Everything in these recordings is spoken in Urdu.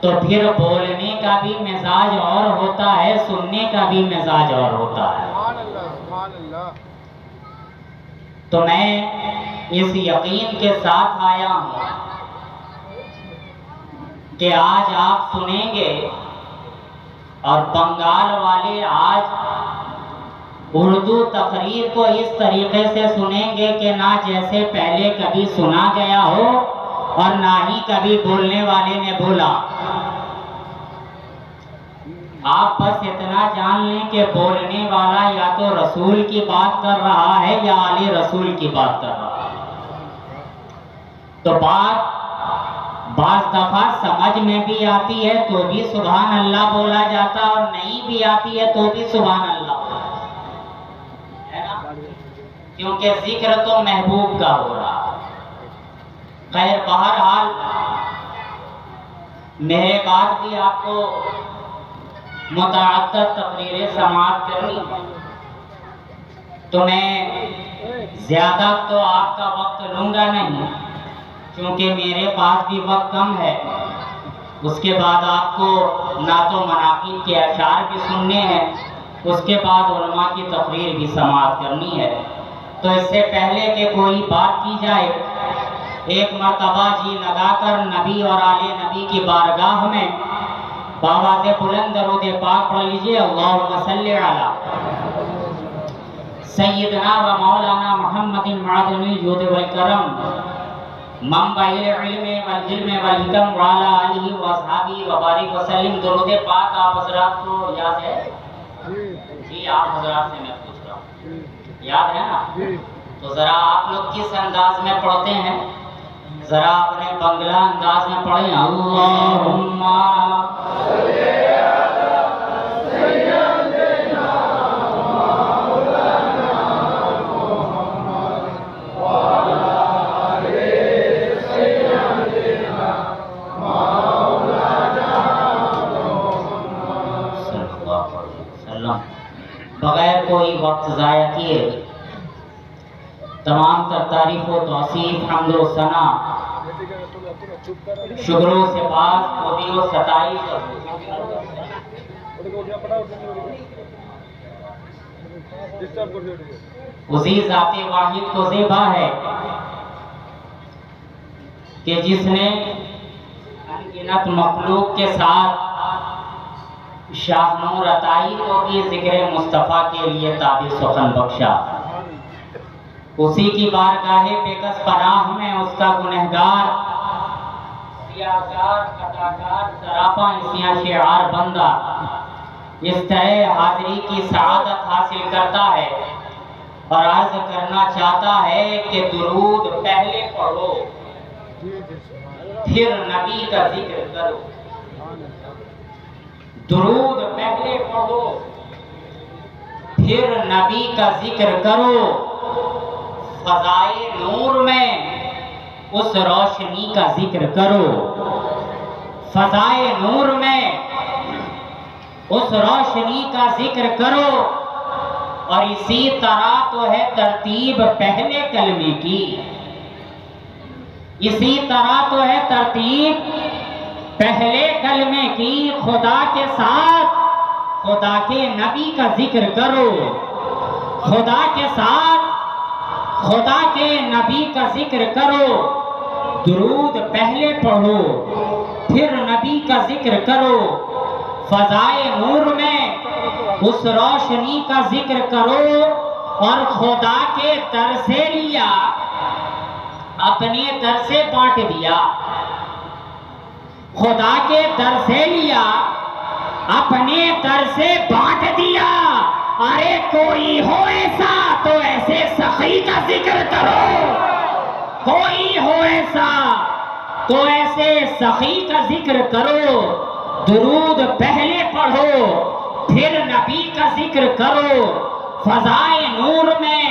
تو پھر بولنے کا بھی مزاج اور ہوتا ہے، سننے کا بھی مزاج اور ہوتا ہے۔ تو میں اس یقین کے ساتھ آیا ہوں کہ آج آپ سنیں گے، اور بنگال والے آج اردو تقریر کو اس طریقے سے سنیں گے کہ نہ جیسے پہلے کبھی سنا گیا ہو اور نہ ہی کبھی بولنے والے نے بولا۔ آپ بس اتنا جان لیں کہ بولنے والا یا تو رسول کی بات کر رہا ہے یا آل رسول کی بات کر رہا ہے۔ تو بعض دفعہ سمجھ میں بھی آتی ہے تو بھی سبحان اللہ بولا جاتا، اور نہیں بھی آتی ہے تو بھی سبحان اللہ بولا جاتا ہے نا، کیونکہ ذکر تو محبوب کا ہو رہا ہے۔ خیر بہرحال میرے بعد بھی آپ کو متعدد تقریریں سماعت کرنی، تو میں زیادہ تو آپ کا وقت لوں گا نہیں، کیونکہ میرے پاس بھی وقت کم ہے۔ اس کے بعد آپ کو نعت و مناقب کے اشعار بھی سننے ہیں، اس کے بعد علماء کی تقریر بھی سماعت کرنی ہے۔ تو اس سے پہلے کہ کوئی بات کی جائے، ایک مرتبہ جی لگا کر نبی اور آل نبی کی بارگاہ میں بآواز بلند درود پاک پڑھ لیجئے، اللہم صلی علی سیدنا و مولانا محمد معدن الجود والکرم منبع العلم والعلم والحکم وعلی آلہ واصحابہ وبارک وسلم۔ درود پاک آپ حضرات کو یاد ہے؟ جی آپ حضرات سے میں پوچھ رہا ہوں، یاد ہے نا؟ تو ذرا آپ لوگ کس انداز میں پڑھتے ہیں؟ ذرا اپنے بنگلہ انداز میں پڑھیں، اللہم بغیر کوئی وقت ضائع کیے تمام تر تعریف و توصیف، حمد و ثنا، شکر و سپاس، خوبی و ستائش اسی ذات واحد کو زیبا ہے کہ جس نے انگنت مخلوق کے ساتھ شاہ نور عطائی کو بھی ذکر مصطفیٰ کے لیے تعبیر سخن بخشا۔ اسی کی بارگاہ بےکس پناہ میں اس کا گنہگار، سیاہکار، خطاکار، سراپا اسیاں شعار بندہ اس طرح حاضری کی سعادت حاصل کرتا ہے اور عرض کرنا چاہتا ہے کہ درود پہلے پڑھو پھر نبی کا ذکر کرو۔ درود پہلے پڑھو پھر نبی کا ذکر کرو، فضائے نور میں اس روشنی کا ذکر کرو، فضائے نور میں اس روشنی کا ذکر کرو۔ اور اسی طرح تو ہے ترتیب پہلے کلمے کی، اسی طرح تو ہے ترتیب پہلے کلمے کی، خدا کے ساتھ خدا کے نبی کا ذکر کرو، خدا کے ساتھ خدا کے نبی کا ذکر کرو، درود پہلے پڑھو پھر نبی کا ذکر کرو، فضائے نور میں اس روشنی کا ذکر کرو، اور خدا کے در سے لیا اپنے در سے بانٹ دیا، خدا کے در سے لیا اپنے در سے بانٹ دیا۔ ارے کوئی ہو ایسا تو ایسے سخی کا ذکر کرو، کوئی ہو ایسا تو ایسے سخی کا ذکر کرو، درود پہلے پڑھو پھر نبی کا ذکر کرو، فضائے نور میں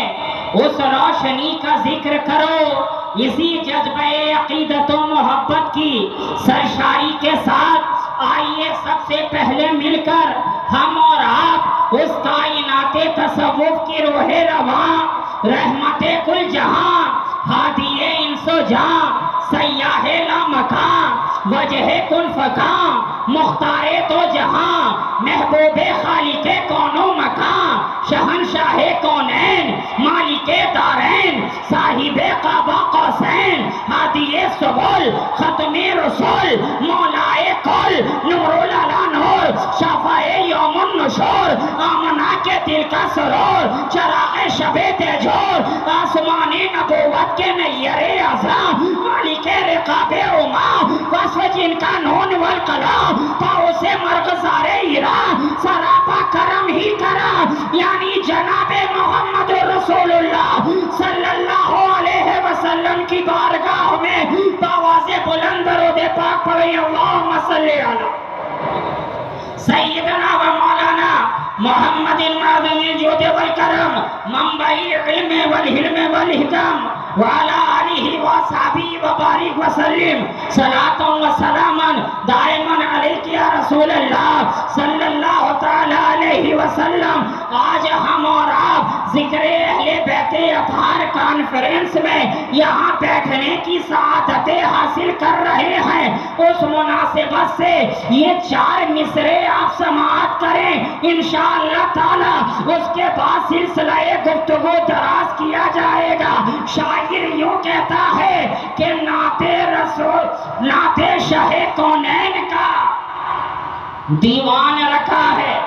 اس روشنی کا ذکر کرو۔ اسی جذبہ عقیدت و محبت کی سرشاری کے ساتھ آئیے سب سے پہلے مل کر ہم اور آپ اس کائنات تصوف کی روح رواں، رحمت کل جہاں، ہادی انس و جہاں، سیاح لامکان وجہ کن فکان مختار تو جہاں محبوب خالق کون و مکان شہنشاہ کونین مالک دارین صاحب قاب قوسین ہادی سبل ختم رسول مولائے کل نور العلا نور شفاء یوم النشور آمنہ کے دل کا سرور چراغ شب تیجور آسمانی نبوت کے نیر اعظم مالک رقاب اما وصف جن کا نون والقلم پاؤں سے مرغزار ایران سراپا کرم ہی کرم یعنی جناب محمد رسول اللہ صلی اللہ علیہ وسلم کی بارگاہ میں بآواز بلند درود پاک پڑھیں اللہم صلی علی سیدنا و مولانا محمد المعظم الجود والکرم منبع العلم والحلم والحکم وعلى آلہ وصحبہ وبارک وسلم صلاۃ و سلاما دائما علیک یا رسول اللہ صلی اللہ تعالی علیہ وسلم. آج ہم اور آپ ذکر اہل بیت اطہار کانفرنس میں یہاں بیٹھنے کی سعادتیں حاصل کر رہے ہیں. اس مناسبت سے یہ 4 مصرے آپ سماعت کریں انشاءاللہ تعالی. اس کے بعد سلسلہ گفتگو دراز کیا جائے گا. شاعر یوں کہتا ہے کہ نعت رسول نعت شاہ کونین کا دیوان رکھا ہے.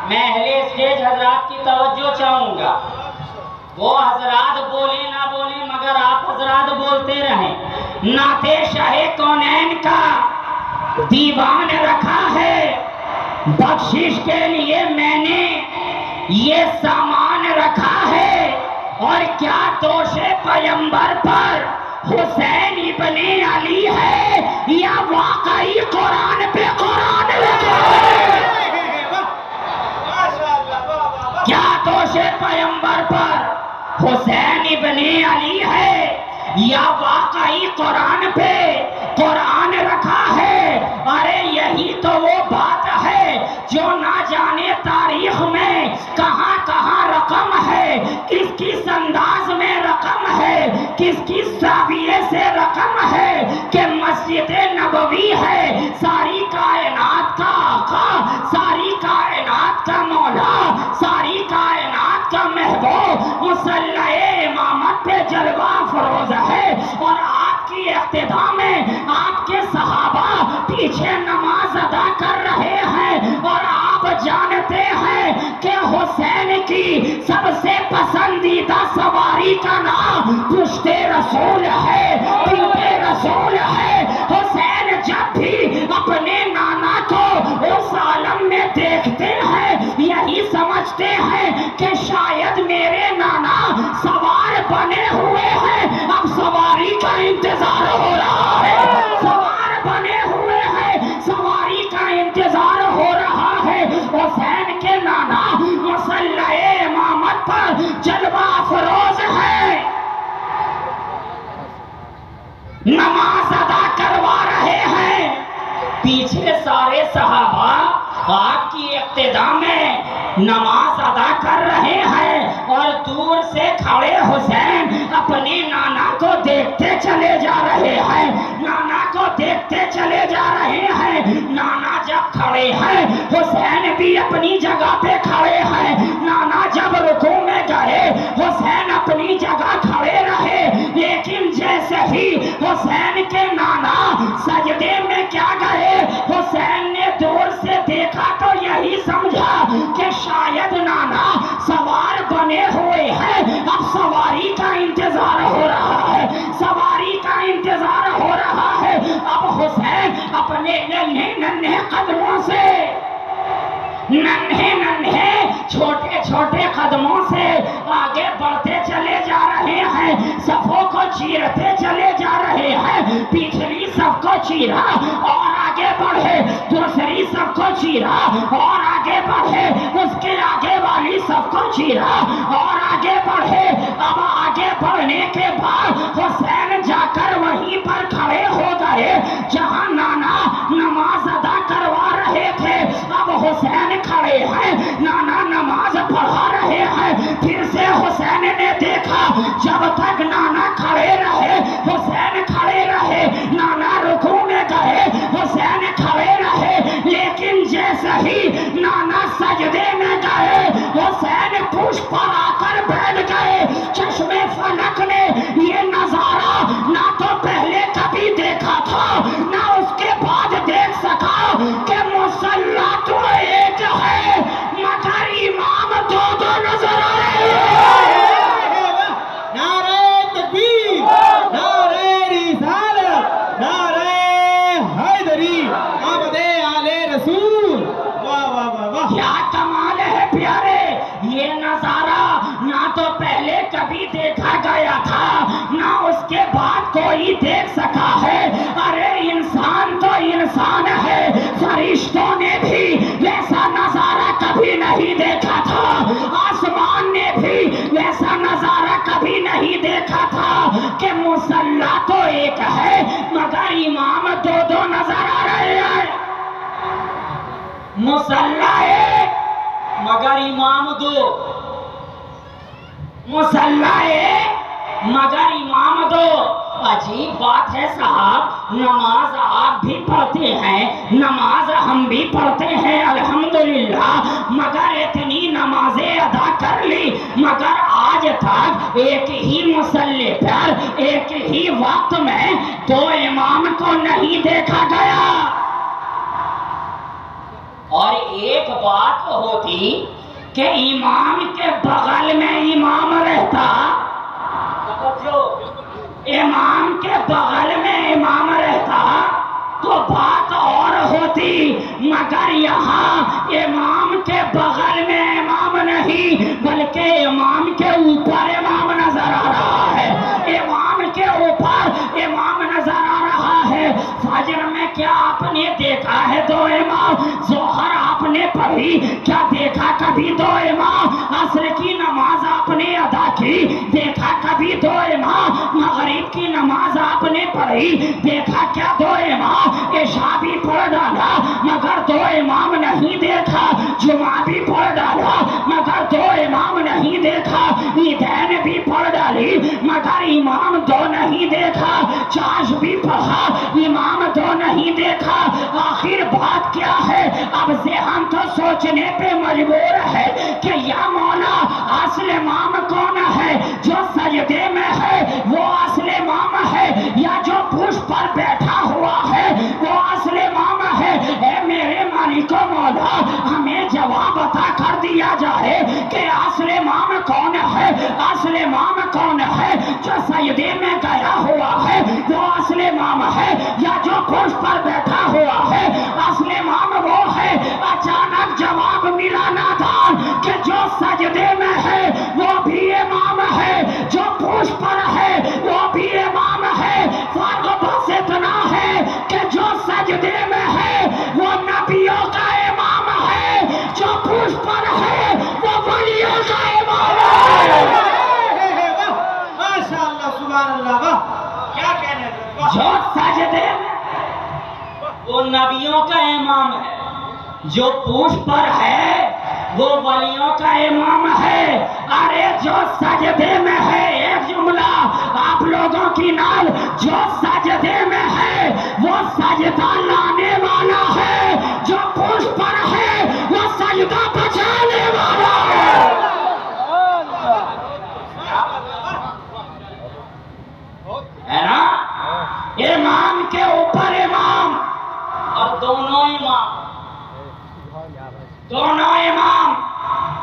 میں اہل اسٹیج حضرات کی توجہ چاہوں گا. وہ حضرات بولیں نہ بولیں مگر آپ حضرات بولتے رہیں. نعت شاہ کونین کا دیوان رکھا ہے. بخشش کے لیے میں نے یہ سامان رکھا ہے. اور کیا دوش پیمبر پر حسین ابن علی ہے یا واقعی قرآن پہ قرآن لکھا ہے؟ کیا دوش پیمبر پر حسین ابن علی ہے یا واقعی قرآن پہ قرآن رکھا ہے؟ ارے یہی تو وہ بات ہے جو نہ جانے تاریخ میں کہاں کہاں رقم ہے, کس کس انداز میں رقم ہے, کس کس زاویے سے رقم ہے کہ مسجد نبوی ہے ساری کائنات کا آقا, ساری کائنات کا مولا, ساری کائنات کا محبوب, مصلی امامت پہ جلوہ فروز ہے. اور آپ کی اقتداء میں آپ کے صحابہ پیچھے نماز ادا کر رہے ہیں. اور آپ جانتے ہیں کہ حسین کی سب سے پسندیدہ سواری کا نام پشت رسول ہے, پیٹ رسول ہے. حسین جب بھی اپنے نانا کو اس عالم میں دیکھتے ہیں یہی سمجھتے ہیں کہ شاید میرے نانا سوار بنے ہوئے ہیں, اب سواری کا انتظار ہو رہا ہے. سوار بنے ہوئے ہیں, سواری کا انتظار ہو رہا ہے. حسین کے نانا مصلی امامت پر جلوہ افروز ہے, نماز ادا کروا رہے ہیں. پیچھے سارے صحابہ آپ کی اقتداء میں نماز ادا کر رہے ہیں اور دور سے کھڑے حسین اپنے نانا کو دیکھتے چلے جا رہے ہیں, نانا کو دیکھتے چلے جا رہے ہیں. نانا جب کھڑے ہیں حسین بھی اپنی جگہ پہ کھڑے ہیں. نانا جب رکوع میں گئے حسین اپنی جگہ کھڑے رہے. لیکن جیسے ہی حسین کے نانا سجدے میں کیا گئے, حسین نے دور سے دیکھا تو یہی سمجھا کہ شاید نانا سوار بنے ہوئے ہیں, اب سواری کا انتظار ہو رہا ہے, سواری کا انتظار ہو رہا ہے. اب حسین اپنے ننھے ننھے قدموں سے, ننھے ننھے چھوٹے چھوٹے قدموں سے آگے بڑھتے چلے جا رہے ہیں, صفوں کو چیرتے چلے جا رہے ہیں. پچھلی صف کو چیرا اور آگے بڑھے, دوسری صف کو چیرا اور آگے بڑھے, اس کے آگے والی صف کو چیرا اور آگے بڑھے. اب آگے بڑھنے کے بعد حسین جا کر وہیں پر کھڑے ہو گئے جہاں نانا نماز ادا کروا رہے تھے. اب حسین کھڑے ہیں, نانا نماز پڑھا رہے ہیں. پھر سے حسین نے دیکھا جب تک نانا کھڑے رہے حسین کھڑے رہے. حیدری آمد آل رسول. واہ واہ واہ واہ. کیا کمال ہے پیارے. یہ نظارہ نہ تو پہلے کبھی دیکھا گیا تھا نہ اس کے بعد کوئی دیکھ سکا ہے. ارے انسان تو انسان ہے, فرشتوں نے بھی ویسا نظارہ کبھی نہیں دیکھا تھا, آسمان نے بھی ویسا نظارہ کبھی نہیں دیکھا تھا کہ مصلی تو ایک ہے مگر امام دو دو نظر آ رہے ہیں. مصلی ایک مگر امام دو, مصلی ایک مگر امام دو. عجیب بات ہے صاحب, نماز آپ بھی پڑھتے ہیں, نماز ہم بھی پڑھتے ہیں الحمدللہ, مگر اتنی نمازیں ادا کر لی مگر آج تک ایک ہی مصلی پر ایک ہی وقت میں دو امام کو نہیں دیکھا گیا. اور ایک بات ہوتی کہ امام کے بغل میں امام رہتا, امام کے بغل میں امام رہتا تو بات اور ہوتی, مگر یہاں امام کے بغل میں امام نہیں بلکہ امام کے اوپر امام نظر آ رہا ہے, امام کے اوپر امام نظر آ رہا ہے. فجر میں کیا آپ نے دیکھا ہے دو امام, ظہر آپ نے پڑھی کیا دیکھا کبھی دو امام, عصر کی نماز آپ نے ادا کی دیکھا کبھی دو امام, مغرب کی نماز آپ نے پڑھی دیکھا کیا دو امام, عشاء بھی پڑھ ڈالا مگر دو امام نہیں دیکھا, جمعہ بھی پڑھ ڈالا مگر دو امام نہیں دیکھا, عیدین بھی پڑھ ڈالی مگر امام دو نہیں دیکھا, چاش بھی پڑھا امام دو نہیں دیکھا. آخر بات کیا ہے, اب ذہن تو سوچنے پہ مجبور ہے کہ یا مولا اصل امام کون ہے, جو سجدے میں ہے وہ اصل امام ہے یا جو پشت پر بیٹھا ہوا ہے وہ اصل امام ہے. اے میرے مالک و مولا, ہمیں جواب عطا کر دیا جائے کہ اصل امام کون ہے, اصل امام کون ہے, جو سجدے میں گیا ہوا ہے وہ اصل امام ہے یا جو پشت پر بیٹھا ہوا ہے اصل امام وہ ہے. اچانک جواب ملا نادان کہ جو سجدے میں ہے وہ بھی امام ہے, جو پشت پر ہے وہ بھی امام ہے. فرق بس اتنا ہے کہ جو سجدے میں ہے وہ نبیوں کا امام ہے, جو پشت پر ہے وہ ولیوں کا امام ہے. ماشاء اللہ سبحان اللہ. واہ کیا کہنے ہیں. جو سجدے میں وہ نبیوں کا امام ہے, جو پشت پر ہے وہ ولیوں کا امام ہے. ارے جو سجدے میں ہے, ایک جملہ آپ لوگوں کی نال, جو سجدے میں ہے وہ سجدہ لانے والا ہے, جو پشت پر ہے وہ سجدہ بچانے والا ہے. ہے نا, امام کے اوپر امام اور دونوں امام, دونوں امام,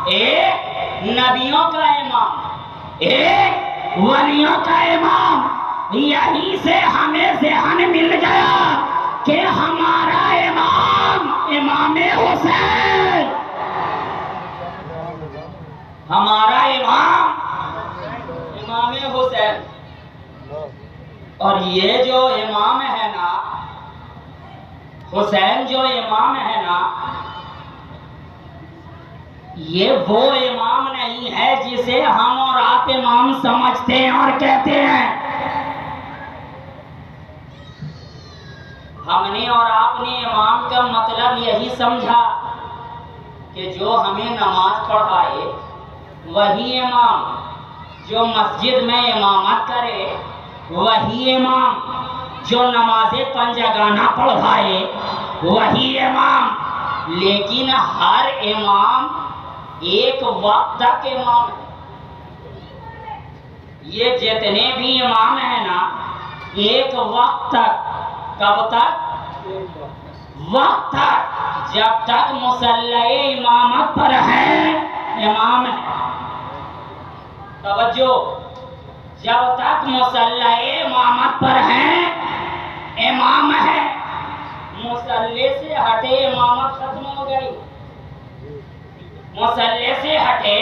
ایک نبیوں کا امام ایک ولیوں کا امام. یہیں سے ہمیں ذہن مل گیا کہ ہمارا امام امام حسین, ہمارا امام امام حسین. اور یہ جو امام ہے نا, حسین جو امام ہے نا, یہ وہ امام نہیں ہے جسے ہم اور آپ امام سمجھتے ہیں اور کہتے ہیں. ہم نے اور آپ نے امام کا مطلب یہی سمجھا کہ جو ہمیں نماز پڑھائے وہی امام, جو مسجد میں امامت کرے وہی امام, جو نماز پنجگانہ پڑھائے وہی امام. لیکن ہر امام ایک وقت تک امام ہے. یہ جتنے بھی امام ہیں نا, ایک وقت تک. کب تک؟ وقت تک, جب تک مصلی امامت پر ہے امام ہے. توجہ, جب تک مصلی امامت پر ہے امام ہے, مصلی سے ہٹے،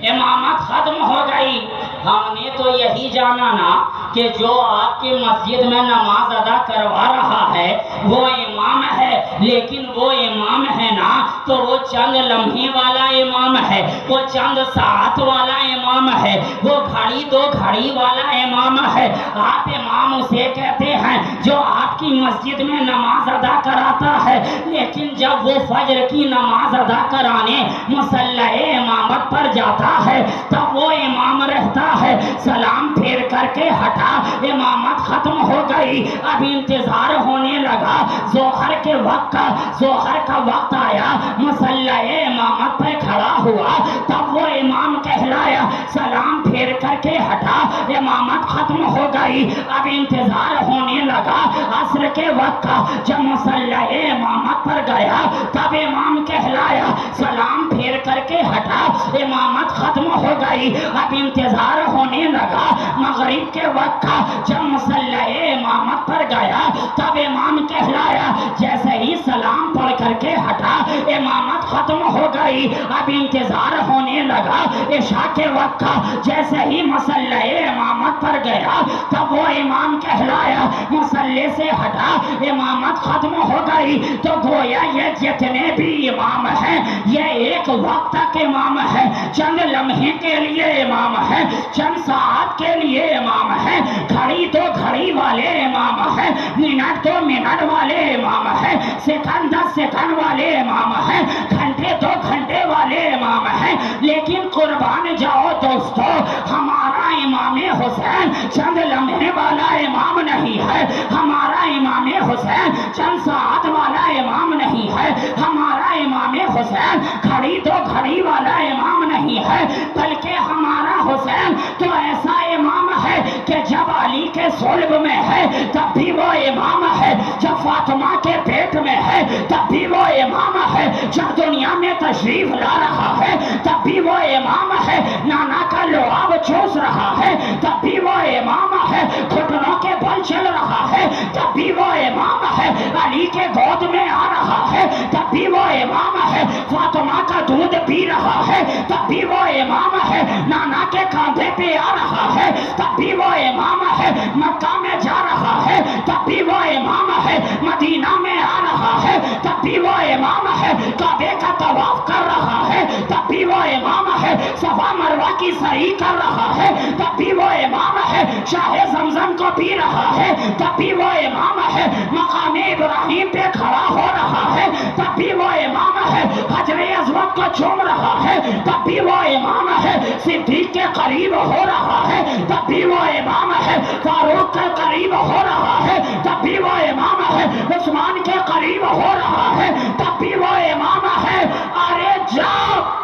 امامت ختم ہو گئی۔ ہم نے تو یہی جانا نا کہ جو آپ کی مسجد میں نماز ادا کروا رہا ہے وہ امام ہے، لیکن وہ امام ہے نا تو وہ چند لمحے والا امام ہے، وہ چند ساعت والا امام ہے، وہ گھڑی دو گھڑی والا امام ہے۔ آپ امام اسے کہتے ہیں جو آپ کی مسجد میں نماز ادا کراتا ہے، لیکن جب وہ فجر کی نماز ادا کرانے مصلی امامت پر جاتا ہے تب وہ امام رہتا ہے۔ سلام پھیر کر کے ہٹا، امامت ختم ہو گئی، اب انتظار ہونے لگا ظہر کے وقت کا۔ ظہر کا وقت آیا، مصلی امامت پہ کھڑا ہوا، تب وہ امام کہلایا۔ سلام پھیر کر کے ہٹا، امامت ختم ہو گئی، اب انتظار ہونے لگا عصر کے وقت کا۔ جب مصلی امامت پر گیا تب امام کہلایا۔ سلام پھیر کر کے ہٹا، امامت ختم ہو گئی، اب انتظار ہونے لگا مغرب کے وقت کا۔ جب مصلی امامت پر گیا تب امام کہلایا۔ جیسے ہی سلام پڑھ کر کے ہٹا، امامت ختم ہو گئی، اب انتظار ہونے لگا عشاء کے وقت کا۔ جیسے ہی مصلی امامت پر گیا تب وہ امام کہلایا۔ مصلی سے ہٹا، امامت ختم ہو گئی، تو گویا یہ جتنے بھی امام ہیں یہ ایک وقت تک امام ہے، چند لمحے کے لیے امام ہے، چند ساعت کے لیے امام ہے، گھڑی تو گھڑی والے امام ہے، منٹ تو منٹ والے امام ہے، سیکنڈ 10 سیکنڈ والے امام ہے، گھنٹے تو گھنٹے والے امام ہے۔ لیکن قربان جاؤ دوستو، ہمارا امام حسین چند لمحے والا امام نہیں ہے، ہمارا امام حسین چند ساعت والا امام نہیں ہے، ہمارا امام حسین گھڑی تو گھڑی والا امام نہیں ہے، بلکہ ہمارا حسین تو ایسا امام ہے کہ جب علی کے صلب میں ہے تب بھی وہ امام ہے، جب فاطمہ کے پیٹ میں ہے تب بھی وہ امام ہے، جب دنیا میں تشریف لا رہا ہے تب بھی وہ امام ہے، نانا کا لعاب چوس رہا ہے تب بھی وہ امام ہے، گھٹنوں کے بل چل رہا ہے تب بھی وہ امام ہے، علی کے گود میں آ رہا ہے تب بھی وہ امام ہے، فاطمہ کا دودھ پی رہا ہے تب بھی وہ امام ہے، نانا کے کاندھے پہ آ رہا ہے تب بھی وہ امام ہے، مکہ میں جا رہا ہے تب بھی وہ امام ہے، مدینہ میں آ رہا ہے تب بھی وہ امام ہے، کعبے کا طواف کر رہا ہے تب بھی وہ امام ہے، صفا مروہ کی سعی کر رہا ہے تب بھی وہ امام ہے، شاہ زمزم کو پی رہا ہے تب بھی وہ امام ہے، مقام ابراہیم پہ کھڑا ہو رہا ہے تب بھی وہ امام ہے، حجر اسود کو چوم رہا ہے تب بھی وہ امام ہے، صدیق کے قریب ہو رہا ہے تب بھی وہ امام ہے، فاروق کے قریب ہو رہا ہے تب بھی وہ امام ہے، عثمان کے قریب ہو رہا ہے تب بھی وہ امام ہے۔ ارے جب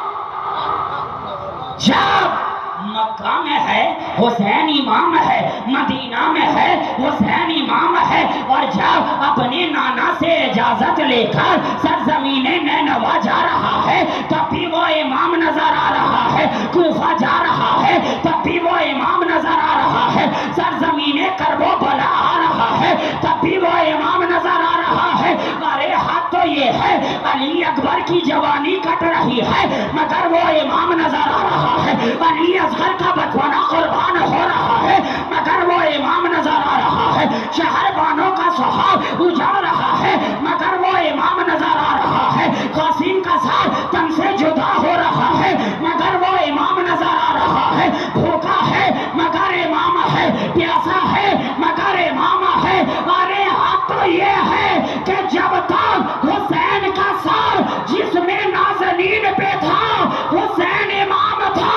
مکہ میں ہے حسین امام ہے، مدینہ میں ہے حسین امام ہے، اور جب اپنے نانا سے اجازت لے کر سرزمین نینوا جا رہا ہے تب بھی وہ امام نظر آ رہا ہے، کوفہ جا رہا ہے تب بھی وہ امام نظر آ رہا ہے، سرزمین کرب و بلا آ رہا ہے تب بھی وہ امام نظر آ رہا ہے۔ ارے حق تو یہ ہے علی اکبر کی جوانی کٹ رہی ہے مگر وہ امام نظر آ رہا ہے، علی اصغر کا بچپنا قربان ہو رہا ہے مگر وہ امام نظر آ رہا ہے، شہر بانوں کا سہاگ اجڑ رہا ہے مگر وہ امام نظر آ رہا ہے، قاسم کا سال تن سے جدا ہو رہا ہے مگر وہ امام نظر آ رہا ہے، بھوکا ہے مگر امام ہے، پیاسا ہے مگر امام ہے۔ ارے حق تو یہ ہے کہ جب تک حسین کا سار جس میں نازنین پہ تھا حسین امام تھا،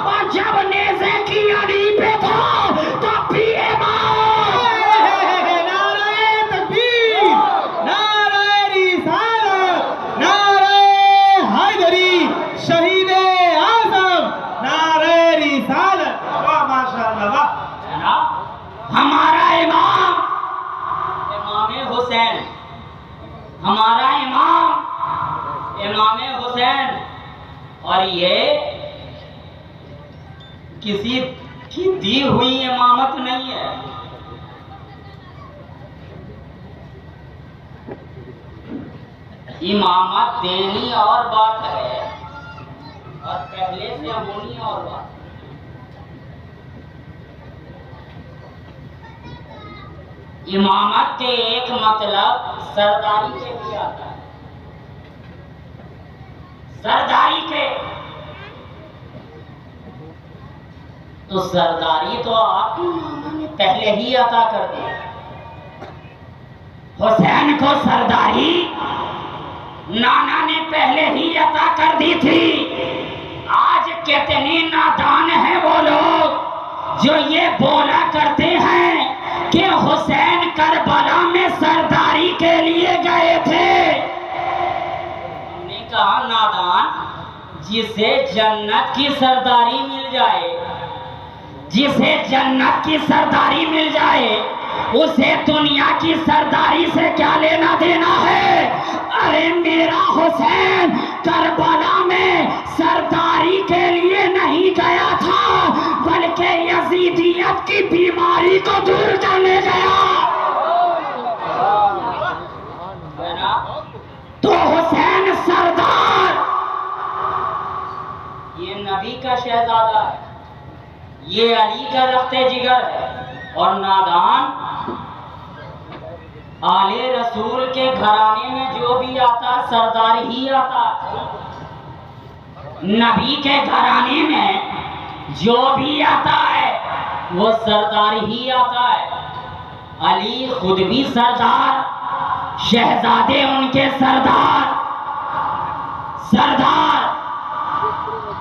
اور جب نیزے کی علی پہ تھا تب بھی امام۔ نعرہ تکبیر، نعرہ رسالت، نعرہ حیدری، شہید اعظم، نعرہ رسالت۔ واہ ماشاءاللہ واہ۔ ہمارا امام حسین، ہمارا امام حسین، اور یہ کسی کی دی ہوئی امامت نہیں ہے، امامت دینی اور بات ہے، اور پہلے سے ہونی اور بات. امامت کے ایک مطلب سرداری کے بھی آتا ہے. سرداری کے تو سرداری تو آپ کی نانا نے پہلے ہی عطا کر دی. حسین کو سرداری نانا نے پہلے ہی عطا کر دی تھی. آج کتنے نادان ہیں وہ لوگ جو یہ بولا کرتے ہیں کہ حسین کربلا میں سرداری کے لیے گئے تھے. ہم نے کہا نادان جسے جنت کی سرداری مل جائے، جسے جنت کی سرداری مل جائے اسے دنیا کی سرداری سے کیا لینا دینا ہے؟ ارے میرا حسین کربلا میں سرداری کے لیے نہیں گیا تھا بلکہ یزیدیت کی بیماری کو دور کرنے گیا. تو حسین سردار یہ نبی کا شہزادہ ہے، یہ علی کا رخت جگر ہے. اور نادان آل رسول کے گھرانے میں جو بھی آتا سردار ہی آتا. نبی کے گھرانے میں جو بھی آتا ہے وہ سردار ہی آتا ہے. علی خود بھی سردار، شہزادے ان کے سردار.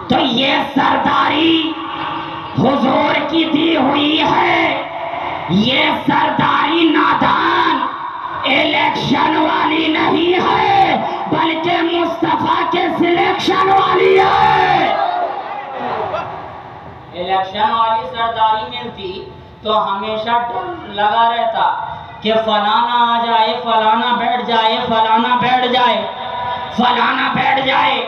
تو یہ سرداری حضور کی دی ہوئی ہے. یہ سرداری نادان الیکشن والی نہیں ہے بلکہ مصطفیٰ کے سلیکشن والی ہے. الیکشن والی سرداری ملتی تو ہمیشہ ڈر لگا رہتا کہ فلانا آ جائے، فلانا بیٹھ جائے، فلانا بیٹھ جائے، فلانا بیٹھ جائے،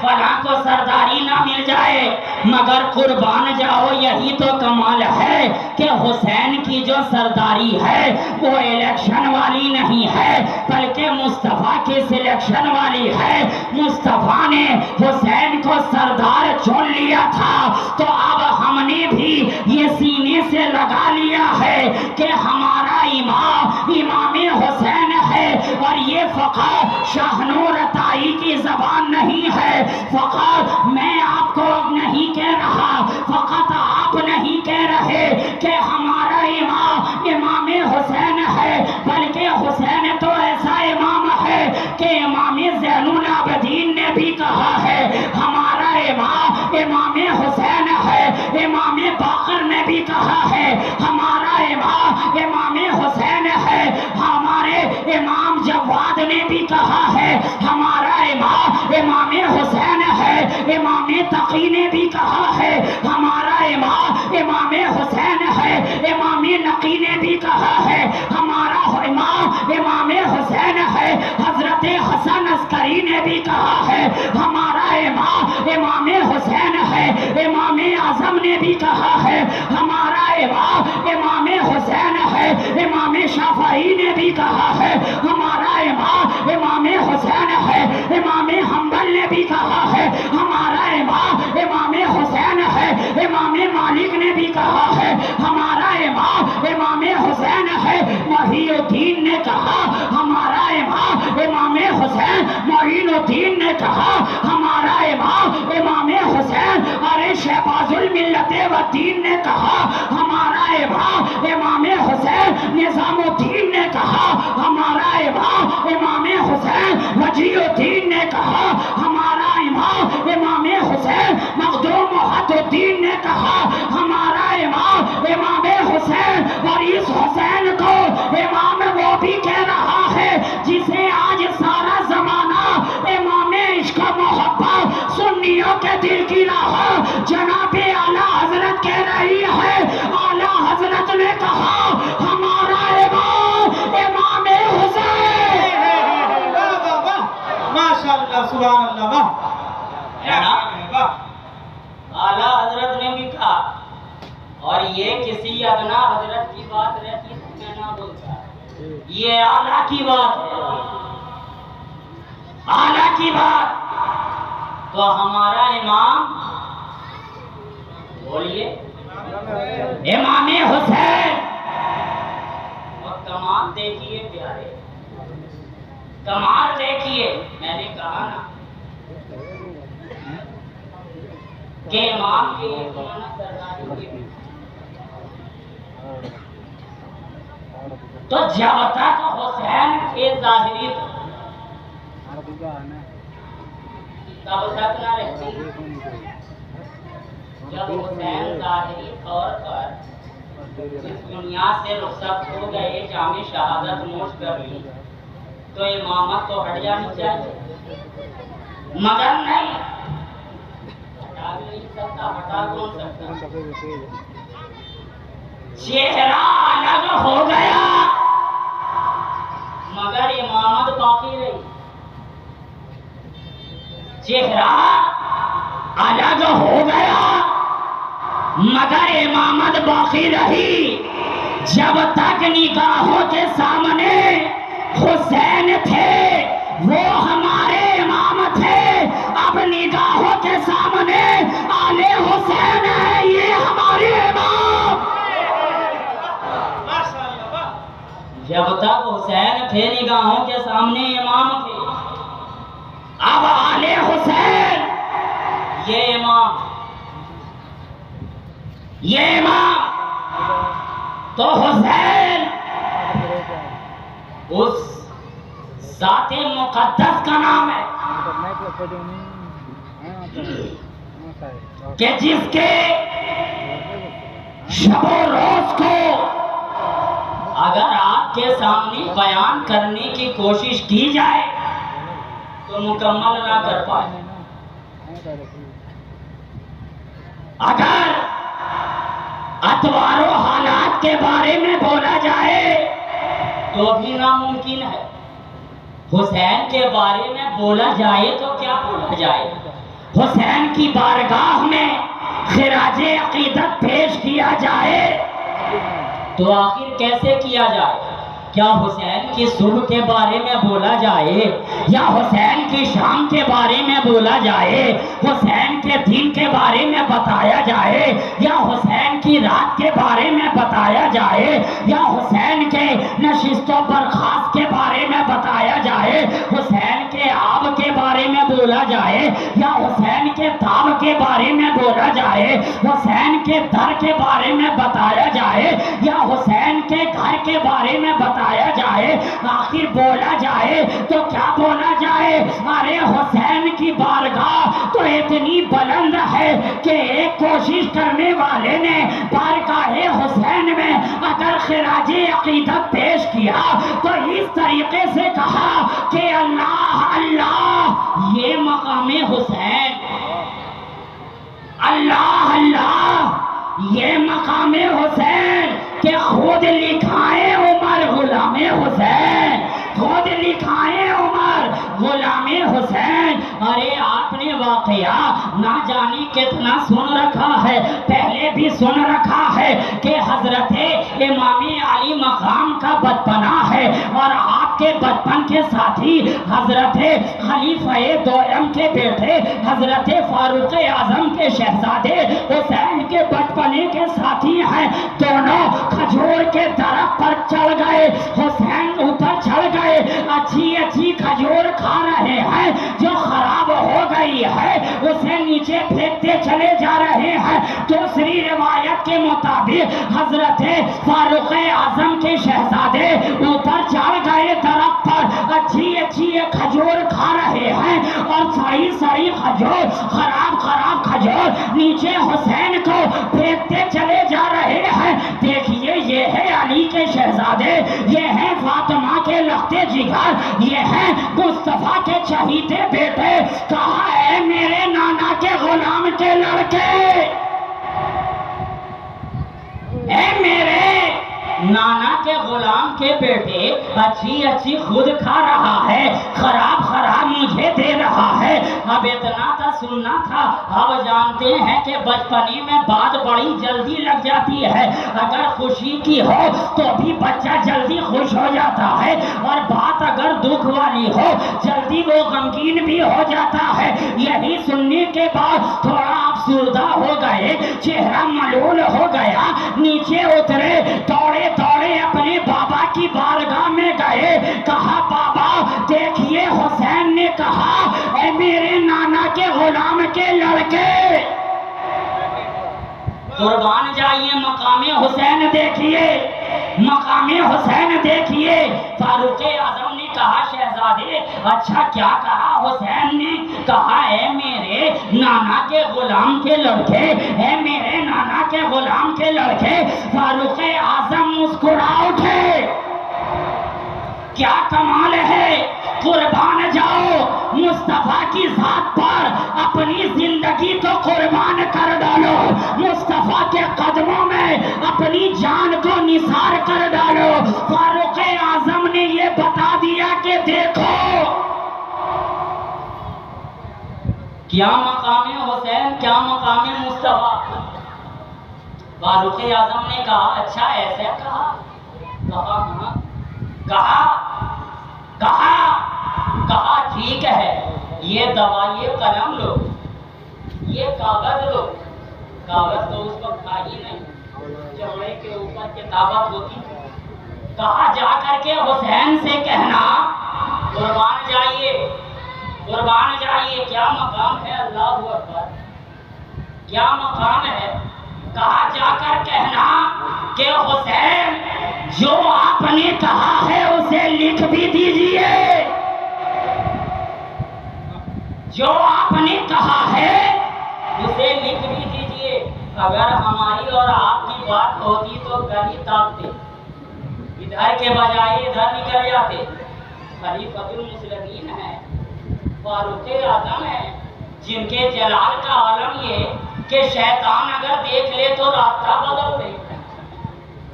فلاں کو سرداری نہ مل جائے. مگر قربان جاؤ یہی تو کمال ہے کہ حسین کی جو سرداری ہے وہ الیکشن والی نہیں ہے بلکہ مصطفیٰ کی سلیکشن والی ہے. مصطفیٰ نے حسین کو سردار چن لیا تھا تو اب ہم نے بھی یہ سینے سے لگا لیا ہے کہ ہمارا امام حسین ہے. اور یہ فقط شاہنور عطائی کی زبان نہیں ہے، فقط میں آپ کو نہیں کہہ رہا، فقط آپ نہیں کہہ رہے کہ ہمارا امام حسین ہے، بلکہ حسین تو ایسا امام ہے کہ امام زین العابدین نے بھی کہا ہے ہمارا امام حسین ہے. امام باقر نے بھی کہا ہے ہمارا امام حسین ہے. ہمارے امام جواد نے بھی کہا ہے ہمارا امام حسین ہے. امام تقی نے بھی کہا ہے ہمارا امام حسین ہے. امام نقی نے بھی کہا ہے ہمارا امام حسین ہے. حضرت حسن عسکری نے بھی کہا ہے ہمارا امام حسین ہے. امام اعظم نے بھی کہا ہے ہمارا امام حسین ہے. امام شافعی نے بھی کہا ہے ہمارا امام حسین ہے. امام حنبل نے بھی کہا ہے ہمارا امام حسین ہے. امام مالک نے بھی کہا ہے ہمارا امام حسین ہے. محی الدین نے کہا ہمارا امام حسین. معین الدین نے کہا ہمارا امام حسین. ارے شہباز الملت والدین نے کہا ہمارا امام حسین. نظام الدین نے کہا ہمارا امام حسین. وجی الدین نے کہا ہمارا امام حسین. مخدوم محد الدین نے کہا ہمارا امام حسین. اور اس حسین کو امام وہ بھی کہہ رہا ہے جسے آج سارا زمانہ امام عشق و محبت سنیوں کے دل کی راہ جناب اعلیٰ حضرت کہہ رہی ہے. اعلیٰ حضرت نے کہا ہمارا امام حسین. ماشاءاللہ سبحان اللہ. اعلیٰ حضرت نے بھی کہا. اور یہ کسی ادنا حضرت کی بات رہتی تو میں نہ بولتا. یہ اعلیٰ کی بات ہے، اعلیٰ کی بات. تو ہمارا امام بولیے امام حسین، اور کمال دیکھیے پیارے، کمال دیکھیے، میں نے کہا نا کہ امام کے تو جب تک حسین کے ظاہری تب تک نہ رہتی، جب حسین ظاہری طور پر اس دنیا سے رخصت ہو گئے، جام شہادت نوش کر لی، تو امامت تو ہٹ جانی چاہیے، مگر نہیں ہٹا بھی نہیں سکتا، ہٹا کون سکتا؟ چہرہ الگ ہو گیا مگر امامت باقی رہی، چہرہ الگ ہو گیا مگر امامت باقی رہی۔ جب تک نگاہوں کے سامنے حسین تھے وہ ہمارے امام تھے، اب نگاہوں کے سامنے آل حسین ہے، یہ ہمارے امام۔ جب تک حسین تھے نگاہوں کے سامنے امام تھے، اب آل حسین یہ امام، یہ امام۔ تو حسین اس ذات مقدس کا نام ہے کہ جس کے شب و روز کو اگر آپ کے سامنے بیان کرنے کی کوشش کی جائے تو مکمل نہ کر پائے، اگر اطوار و حالات کے بارے میں بولا جائے تو بھی ناممکن ہے۔ حسین کے بارے میں بولا جائے تو کیا بولا جائے؟ حسین کی بارگاہ میں خراج عقیدت پیش کیا جائے تو آخر کیسے کیا جائے؟ کیا حسین کی صبح کے بارے میں بولا جائے یا حسین کی شام کے بارے میں بولا جائے، حسین کے دن کے بارے میں بتایا جائے یا حسین کی رات کے بارے میں بتایا جائے یا حسین کے نشست و برخاست کے بارے میں بتایا جائے، حسین کے آب کے بارے میں بولا جائے یا حسین کے تاب کے بارے میں بولا جائے، حسین کے در کے بارے میں بتایا جائے یا حسین کے گھر کے بارے میں بتایا جائے، آخر بولا جائے تو کیا بولا جائے؟ ارے حسین کی بارگاہ تو اتنی بلند ہے کہ ایک کوشش کرنے والے نے بارگاہ حسین میں اگر خراج عقیدت پیش کیا تو اس طریقے سے کہا کہ اللہ اللہ یہ مقام حسین، اللہ اللہ یہ مقام حسین، کہ خود لکھائے عمر غلام حسین، خود لکھائے عمر غلام حسین۔ ارے آپ نے واقعہ نہ جانے کتنا سن رکھا ہے، پہلے بھی سن رکھا ہے کہ حضرت امام علی مقام کا بچپنا ہے اور آپ کے بچپن کے ساتھی حضرت خلیفہ دوم کے بیٹے حضرت فاروق اعظم کے شہزادے حسین کے بچپنے کے ساتھی ہیں، دونوں کھجور کے درخت پر چڑھ گئے، حسین اوپر چڑھ گئے، اچھی اچھی کھجور کھا رہے ہیں جو خراب ہو گئی ہے، اسے نیچے پھینکتے چلے جا رہے ہیں۔ دوسری روایت کے مطابق حضرت فاروق اعظم کے شہزادے اوپر چڑھ گئے درخت پر، اچھی اچھی کھجور کھا رہے ہیں اور سڑی سڑی کھجور، خراب خراب کھجور نیچے حسین کو پھینکتے چلے جا رہے ہیں۔ دیکھیے یہ ہے علی کے شہزادے، یہ ہے فاطمہ کے لختے جگر، یہ ہے مصطفیٰ کے چہیتے بیٹے۔ کہا اے میرے نانا کے غلام کے لڑکے، اے میرے نانا کے غلام غلام کے بیٹے اچھی اچھی خود کھا رہا ہے، خراب خراب مجھے دے رہا ہے۔ اب اتنا تھا سننا تھا، اب جانتے ہیں کہ بچپنے میں بات بڑی جلدی لگ جاتی ہے، اگر خوشی کی ہو تو بھی بچہ جلدی خوش ہو جاتا ہے، اور بات اگر دکھ والی ہو جلدی وہ غمگین بھی ہو جاتا ہے۔ یہی سننے کے بعد تھوڑا افسردہ ہو گئے، چہرہ ملول ہو گیا، نیچے اترے، دوڑے دوڑے اپنے بابا کی بارگاہ میں گئے، کہا بابا دیکھیے حسین نے کہا اے میرے نانا کے غلام کے لڑکے، قربان جائیے مقام حسین دیکھیے، مقام حسین دیکھیے۔ فاروق اعظم نے کہا شہزادے اچھا کیا کہا؟ حسین نے کہا اے میرے نانا کے غلام کے لڑکے، اے میرے نانا کے غلام کے لڑکے۔ فاروق اعظم مسکرا اٹھے، کیا کمال ہے، قربان جاؤ مصطفیٰ کی ذات پر اپنی زندگی تو قربان کر ڈالو، مصطفیٰ کے قدموں میں اپنی جان کو نثار کر ڈالو۔ فاروق اعظم نے یہ بتا دیا کہ دیکھو کیا مقام حسین، کیا مقام مصطفیٰ۔ فاروق اعظم نے کہا اچھا ایسے کہا؟ کہا ٹھیک ہے، یہ دوا یہ قلم لو، یہ کاغذ لو۔ کاغذ تو اس وقت تھا ہی نہیں، چمڑے کے اوپر کتابت ہوتی۔ کہا جا کر کے حسین سے کہنا قربان جائیے، قربان جائیے، کیا مقام ہے، اللہ اکبر، کیا مقام ہے۔ کہا جا کر کہنا کہ حسین جو آپ نے کہا ہے اسے لکھ بھی دیجئے، جو آپ نے کہا ہے اسے لکھ بھی دیجئے۔ اگر ہماری اور آپ کی بات ہوتی تو گلی تاپتے، ادھر کے بجائے ادھر نکل جاتے۔ خلیفۃ المسلمین ہیں، فاروق اعظم ہیں، جن کے جلال کا عالم یہ کہ شیطان اگر دیکھ لے تو راستہ بدل دے۔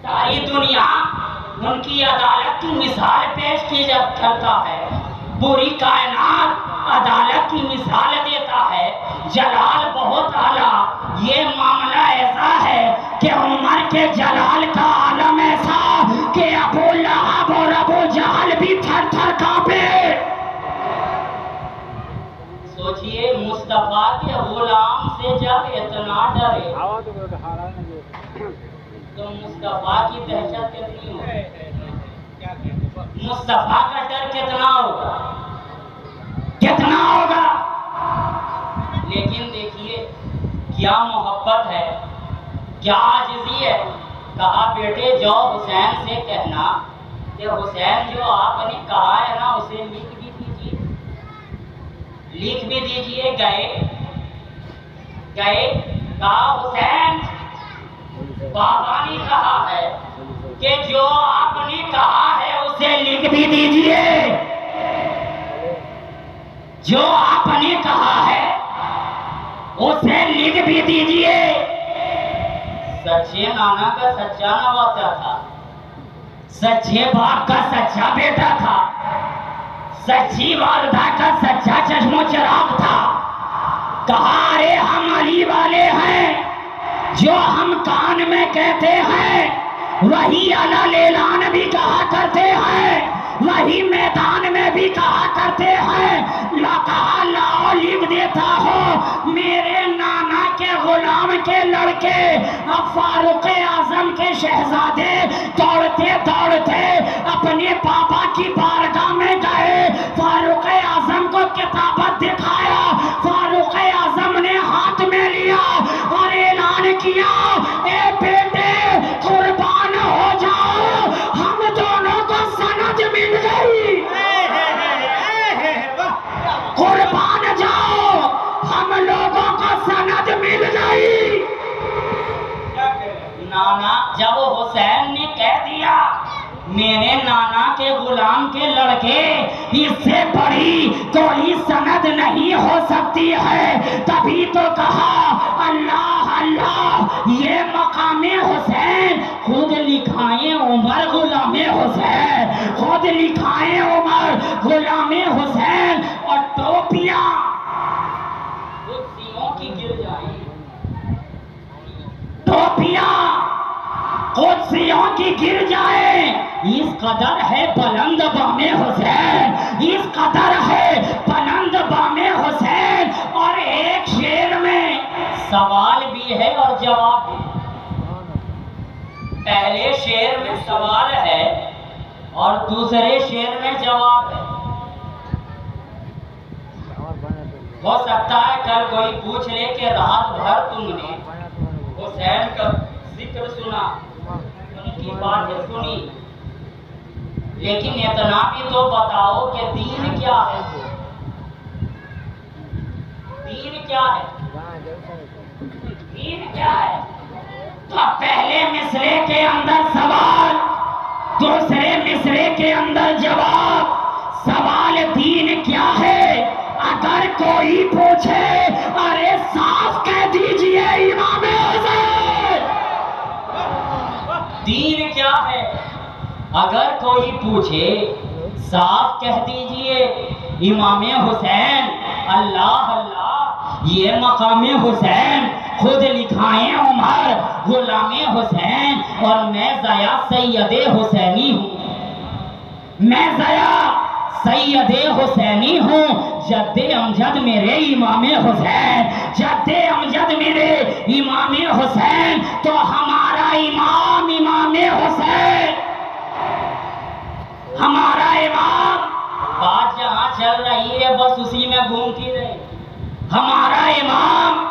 ساری دنیا ان کی عدالت کی مثال پیش کی کرتا ہے، پوری کائنات عدالت کی مثال دیتا ہے، جلال بہت اعلیٰ۔ یہ معاملہ ایسا ہے کہ عمر کے جلال کا عالم ایسا کہ ابو لہب اور ابو جہل بھی تھر تھر کانپے۔ سوچئے مصطفیٰ کے غلام سے جب اتنا ڈرے تو مصطفیٰ کی دہشت کتنی ہوگی، مصطفیٰ کا ڈر کتنا ہوگا، کتنا ہوگا۔ لیکن دیکھیے کیا محبت ہے، کیا عاجزی ہے۔ کہا بیٹے جو حسین سے کہنا کہ حسین جو آپ نے کہا ہے نا اسے لکھ بھی دیجیے، لکھ بھی دیجیے۔ گئے کہا حسین بابا نے کہا ہے کہ جو آپ نے کہا ہے اسے لکھ بھی دیجئے، جو آپ نے کہا ہے اسے لکھ بھی دیجئے۔ سچے نانا کا سچا نواسا تھا، سچے باپ کا سچا بیٹا تھا، سچی والدہ کا سچا چشم و چراغ تھا۔ کہا ارے ہم علی والے ہیں، جو ہم کان میں کہتے ہیں وہی علی اعلان بھی کہا کرتے ہیں، وہی میدان میں بھی کہا کرتے ہیں۔ کہا لاؤ لکھ دیتا ہو میرے نانا کے غلام کے لڑکے۔ اب فاروق اعظم کے شہزادے دوڑتے دوڑتے اپنے پاپا کی بارگاہ میں گئے، فاروق اعظم کو کتابت دکھایا، فاروق اعظم نے ہاتھ میں لیا اور اعلان کیا اے بیٹے قربان ہو جاؤ، ہم دونوں کو سند مل گئی، قربان جاؤ ہم لوگوں کو سند مل گئی۔ نانا جب حسین نے کہہ دیا میرے نانا کے غلام کے لڑکے اس سے بڑی کوئی سند نہیں ہو سکتی ہے، تبھی تو کہا اللہ اللہ یہ مقام حسین خود لکھائیں عمر غلام خود لکھائے عمر غلام حسین، اور ٹوپیاں قدسیوں کی گر جائیں، ٹوپیاں قدسیوں کی گر جائیں، اس قدر ہے بلند بام حسین، اس قدر ہے بلند بام حسین۔ اور ایک شعر میں سوال بھی ہے اور جواب بھی۔ پہلے شعر میں سوال ہے اور دوسرے شعر میں جواب ہے۔ ہو سکتا ہے کل کوئی پوچھ لے کہ رات بھر تم نے حسین کا ذکر سنا، ان کی باتیں سنی، لیکن اتنا بھی تو بتاؤ کہ دین کیا ہے؟ دین کیا ہے؟ دین کیا ہے؟ تو پہلے مصرے کے اندر سوال، دوسرے مصرے کے اندر جواب۔ سوال دین کیا ہے؟ اگر کوئی پوچھے ارے صاف کہہ دیجئے امام حسین۔ دین کیا ہے؟ اگر کوئی پوچھے صاف کہہ دیجئے امام حسین۔ اللہ اللہ، یہ مقام حسین خود لکھائیں عمر غلام حسین، اور میں ضیا سید حسینی ہوں، میں ضیا سید حسینی ہوں۔ جد امجد میرے امام حسین، جد امجد میرے امام حسین، تو ہمارا امام امام حسین، ہمارا امام۔ بات جہاں چل رہی ہے بس اسی میں گھومتی رہے۔ ہمارا امام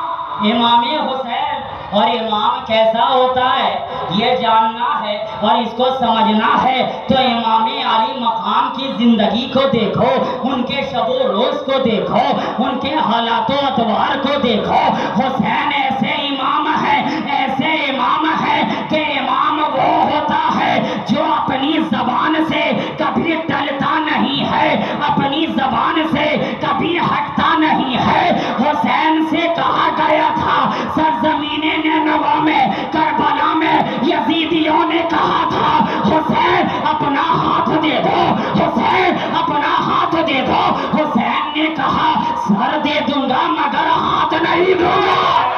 امام حسین، اور امام کیسا ہوتا ہے یہ جاننا ہے اور اس کو سمجھنا ہے تو امام علی مقام کی زندگی کو دیکھو، ان کے شب و روز کو دیکھو، ان کے حالات و اطوار کو دیکھو۔ حسین ایسے امام ہے، ایسے امام ہے کہ امام وہ ہوتا ہے جو اپنی زبان سے کبھی ٹلتا نہیں ہے، اپنی زبان سے کبھی ہٹتا نہیں ہے۔ حسین سے کہا گیا تھا سرزمین نینوا میں، کربلا میں یزیدیوں نے کہا تھا حسین اپنا ہاتھ دے دو، حسین اپنا ہاتھ دے دو۔ حسین نے کہا سر دے دوں گا مگر ہاتھ نہیں دوں گا۔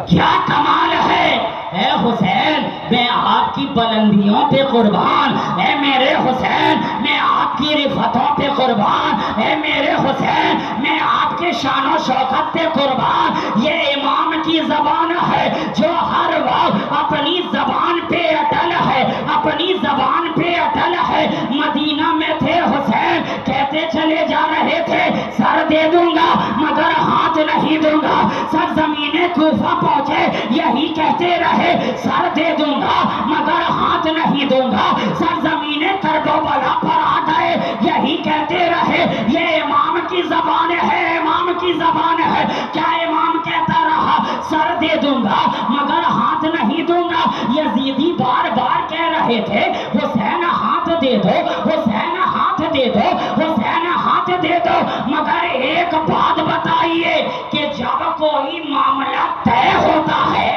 کیا کمال ہے اے حسین، میں آپ کی بلندیوں پہ قربان، اے میرے حسین میں آپ کی رفتوں پہ قربان، اے میرے حسین میں آپ کے شان و شوکت پہ قربان۔ یہ امام کی زبان ہے جو ہر وقت اپنی زبان پہ اٹل ہے، اپنی زبان پہ اٹل ہے۔ مدینہ میں تھے حسین، کہتے چلے جا رہے تھے سر دے دوں گا مگر ہاتھ نہیں دوں گا۔ سرزمین کوفہ پہنچے یہی کہتے رہے سر دے دوں گا مگر ہاتھ نہیں دوں گا۔ سرزمین کربلا پر آ گئے یہی کہتے رہے یہ امام کی زبان ہے، امام کی زبان ہے۔ کیا امام کہتا رہا سر دے دوں گا مگر ہاتھ نہیں دوں گا؟ یزیدی بار بار کہہ رہے تھے حسین ہاتھ دے دو، حسین ہاتھ دے دو، حسین ہاتھ دے دو۔ مگر ایک بات بتائیے کہ جب کوئی معاملہ طے ہوتا ہے،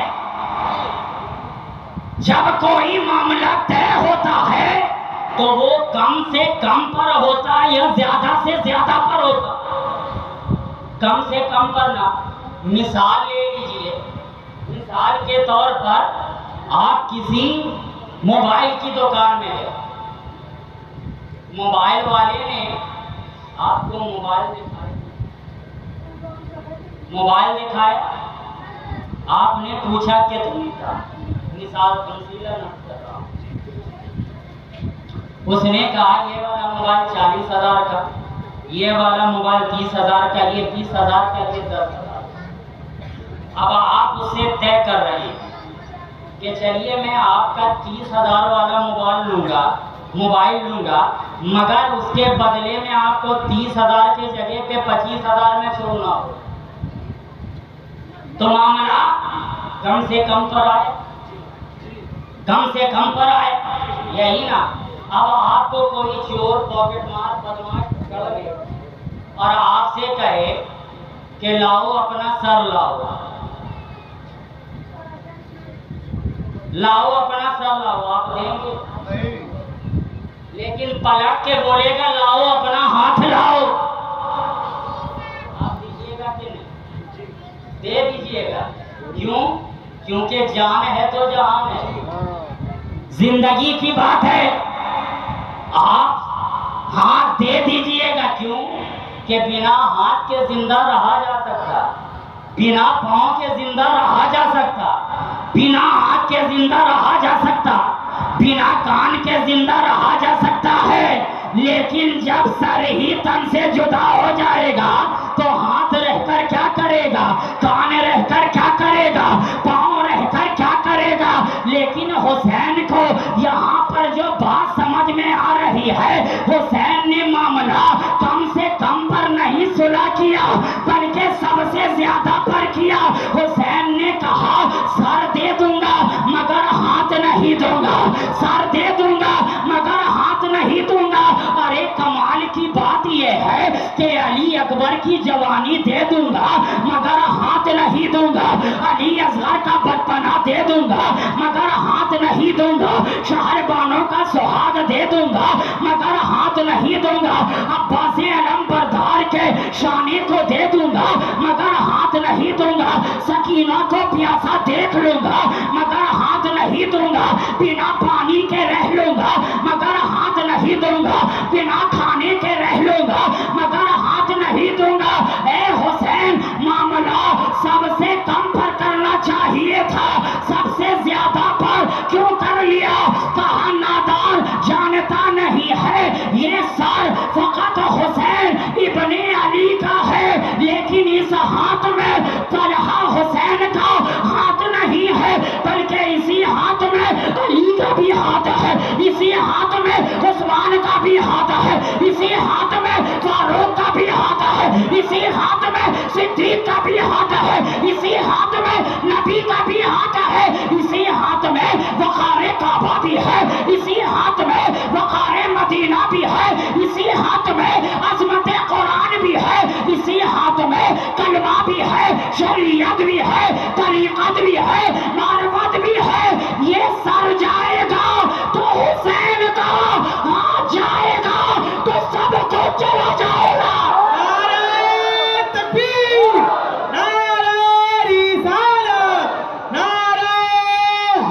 جب کوئی معاملہ طے ہوتا ہے تو وہ کم سے کم پر ہوتا ہے یا زیادہ سے زیادہ پر ہوتا؟ کم سے کم پر نہ۔ مثال لے لیجئے، مثال کے طور پر آپ کسی موبائل کی دکان میں گئے، موبائل والے نے آپ کو موبائل دکھایا، آپ نے پوچھا کتنے کا، مثال تمثیلا نہ کر رہا ہوں، اس نے کہا یہ والا موبائل 40,000 کا، یہ والا موبائل 30,000 کا، یہ 20,000 کا، یہ 10,000۔ اب آپ اس سے طے کر رہے ہیں کہ چلیے میں آپ کا 30,000 والا موبائل لوں گا مگر اس کے بدلے میں آپ کو 30,000 کی جگہ پہ 25,000 میں چھوڑنا ہو، تو معاملہ کم سے کم پر آئے، کم سے کم پر آئے، یہی نا۔ اب آپ کو کوئی چور پاکٹ مار بدماش پکڑ لے اور آپ سے کہے کہ لاؤ اپنا سر لاؤ، لاؤ اپنا سر لاؤ، آپ دیں گے؟ لیکن پلٹ کے بولے گا لاؤ اپنا ہاتھ لاؤ، آپ دیجیے گا کہ نہیں؟ دے دیجیے گا۔ کیوں؟ کیونکہ جان ہے تو جہان ہے، زندگی کی بات ہے، آپ ہاتھ دے دیجیے گا۔ کیوں کہ بنا ہاتھ کے زندہ رہا جا سکتا، بنا پاؤں کے زندہ رہا جا سکتا، بنا آنکھ کے زندہ رہا جا سکتا، بنا کان کے زندہ رہا جا سکتا ہے، لیکن جب سر ہی تن سے جدا ہو جائے گا تو ہاتھ رہ کر کیا کرے گا، کان رہ کر کیا کرے گا، پاؤں رہ کر کیا کرے گا۔ لیکن حسین کو یہاں پر جو بات سمجھ میں آ رہی ہے، حسین نے معاملہ کم سے کم پر نہیں صلح کیا بلکہ سب سے زیادہ پر کیا۔ حسین نے کہا سر دے دوں گا مگر ہاتھ نہیں دوں گا، سر دے دوں گا مگر ہاتھ نہیں دوں گا۔ ارے کمال کی بات یہ ہے کہ علی اکبر کی جوانی دے دوں گا مگر ہاتھ نہیں دوں گا، علی اصغر کا بچپنا دے دوں گا مگر ہاتھ نہیں دوں گا، شہر بانوں کا سہاگ دے دوں گا مگر ہاتھ نہیں دوں گا، عباس علم بردار کے شانے کو دے دوں گا مگر ہاتھ نہیں دوں گا، سکینہ کو پیاسا دیکھ لوں گا مگر ہاتھ نہیں دوں گا، بنا پانی کے رہ لوں گا مگر ہاتھ نہیں دوں گا، بنا کھانے کے رہ لوں گا مگر ہاتھ نہیں دوں گا۔ اے حسین معاملہ سب سے کم پر کرنا چاہیے تھا، سب سے زیادہ پر کیوں کر لیا؟ کہا نادان جانتا نہیں ہے یہ سر فقط حسین ابن علی کا ہے، لیکن اس ہاتھ میں طلحہ حسین کا ہاتھ نہیں ہے بلکہ اسی ہاتھ میں علی کا بھی ہاتھ ہے، اسی ہاتھ میں عثمان کا بھی ہاتھ ہے، اسی ہاتھ میں فاروق کا بھی ہاتھ ہے، اسی ہاتھ میں صدیق کا بھی ہاتھ ہے، اسی ہاتھ میں نبی کا بھی ہاتھ ہے، اسی ہاتھ میں وقار کعبہ بھی ہے، اسی ہاتھ میں وقار مدینہ بھی ہے، اسی ہاتھ میں عظمت قرآن بھی ہے، اسی ہاتھ میں کلمہ بھی ہے، شریعت بھی ہے، طریقت بھی ہے، معرفت بھی ہے۔ یہ سر جائے گا تو حسین کا ہاتھ جائے گا تو سب کو چلا جائے گا۔ نعرہ تکبیر، نعرہ رسالت، نعرہ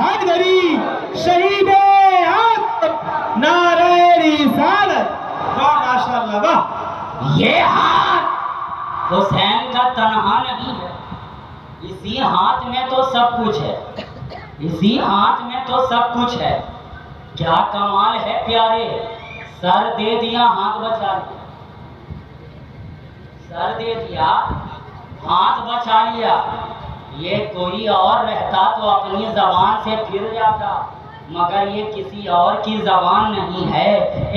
حیدری، شہید حق، نعرہ رسالت۔ واہ ماشاءاللہ واہ۔ یہ ہاتھ حسین کا تنہا نہیں ہے، اسی ہاتھ میں تو سب کچھ ہے، اسی ہاتھ میں تو سب کچھ ہے۔ کیا کمال ہے پیارے، سر دے دیا ہاتھ بچا لیا، سر دے دیا ہاتھ بچا لیا۔ یہ کوئی اور رہتا تو اپنی زبان سے پھر جاتا، مگر یہ کسی اور کی زبان نہیں ہے،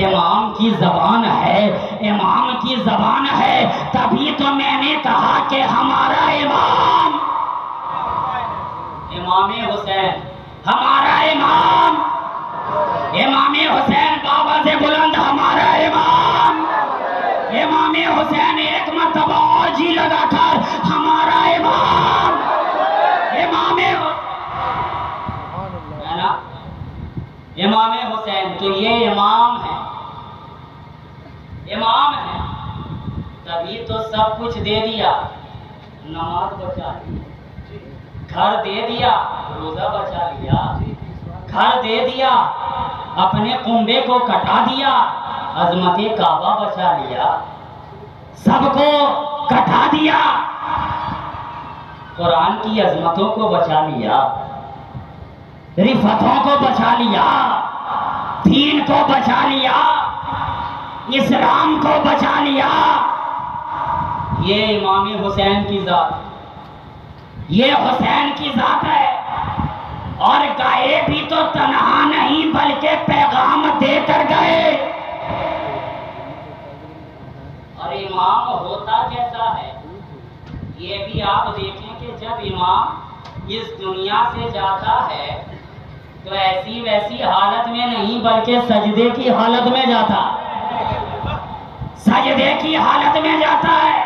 امام کی زبان ہے، امام کی زبان ہے۔ تبھی تو میں نے کہا کہ ہمارا امام امام حسین، ہمارا امام امام حسین، بابا سے بلند ہمارا امام امام حسین، ایک مرتبہ اور جی لگا کر ہمارا امام امام ہے نا، امام حسین۔ تو یہ امام ہے، امام ہے، تبھی تو سب کچھ دے دیا، نماز بچا لی، گھر دے دیا، روزہ بچا لیا، گھر دے دیا، اپنے کنبے کو کٹا دیا، عظمت کعبہ بچا لیا، سب کو کٹا دیا، قرآن کی عظمتوں کو بچا لیا، رفتوں کو بچا لیا، دین کو بچا لیا، اسلام کو بچا لیا۔ یہ امام حسین کی ذات، یہ حسین کی ذات ہے، اور گئے بھی تو تنہا نہیں بلکہ پیغام دے کر گئے۔ اور امام ہوتا کیسا ہے یہ بھی آپ دیکھیں کہ جب امام اس دنیا سے جاتا ہے تو ایسی ویسی حالت میں نہیں بلکہ سجدے کی حالت میں جاتا، سجدے کی حالت میں جاتا ہے۔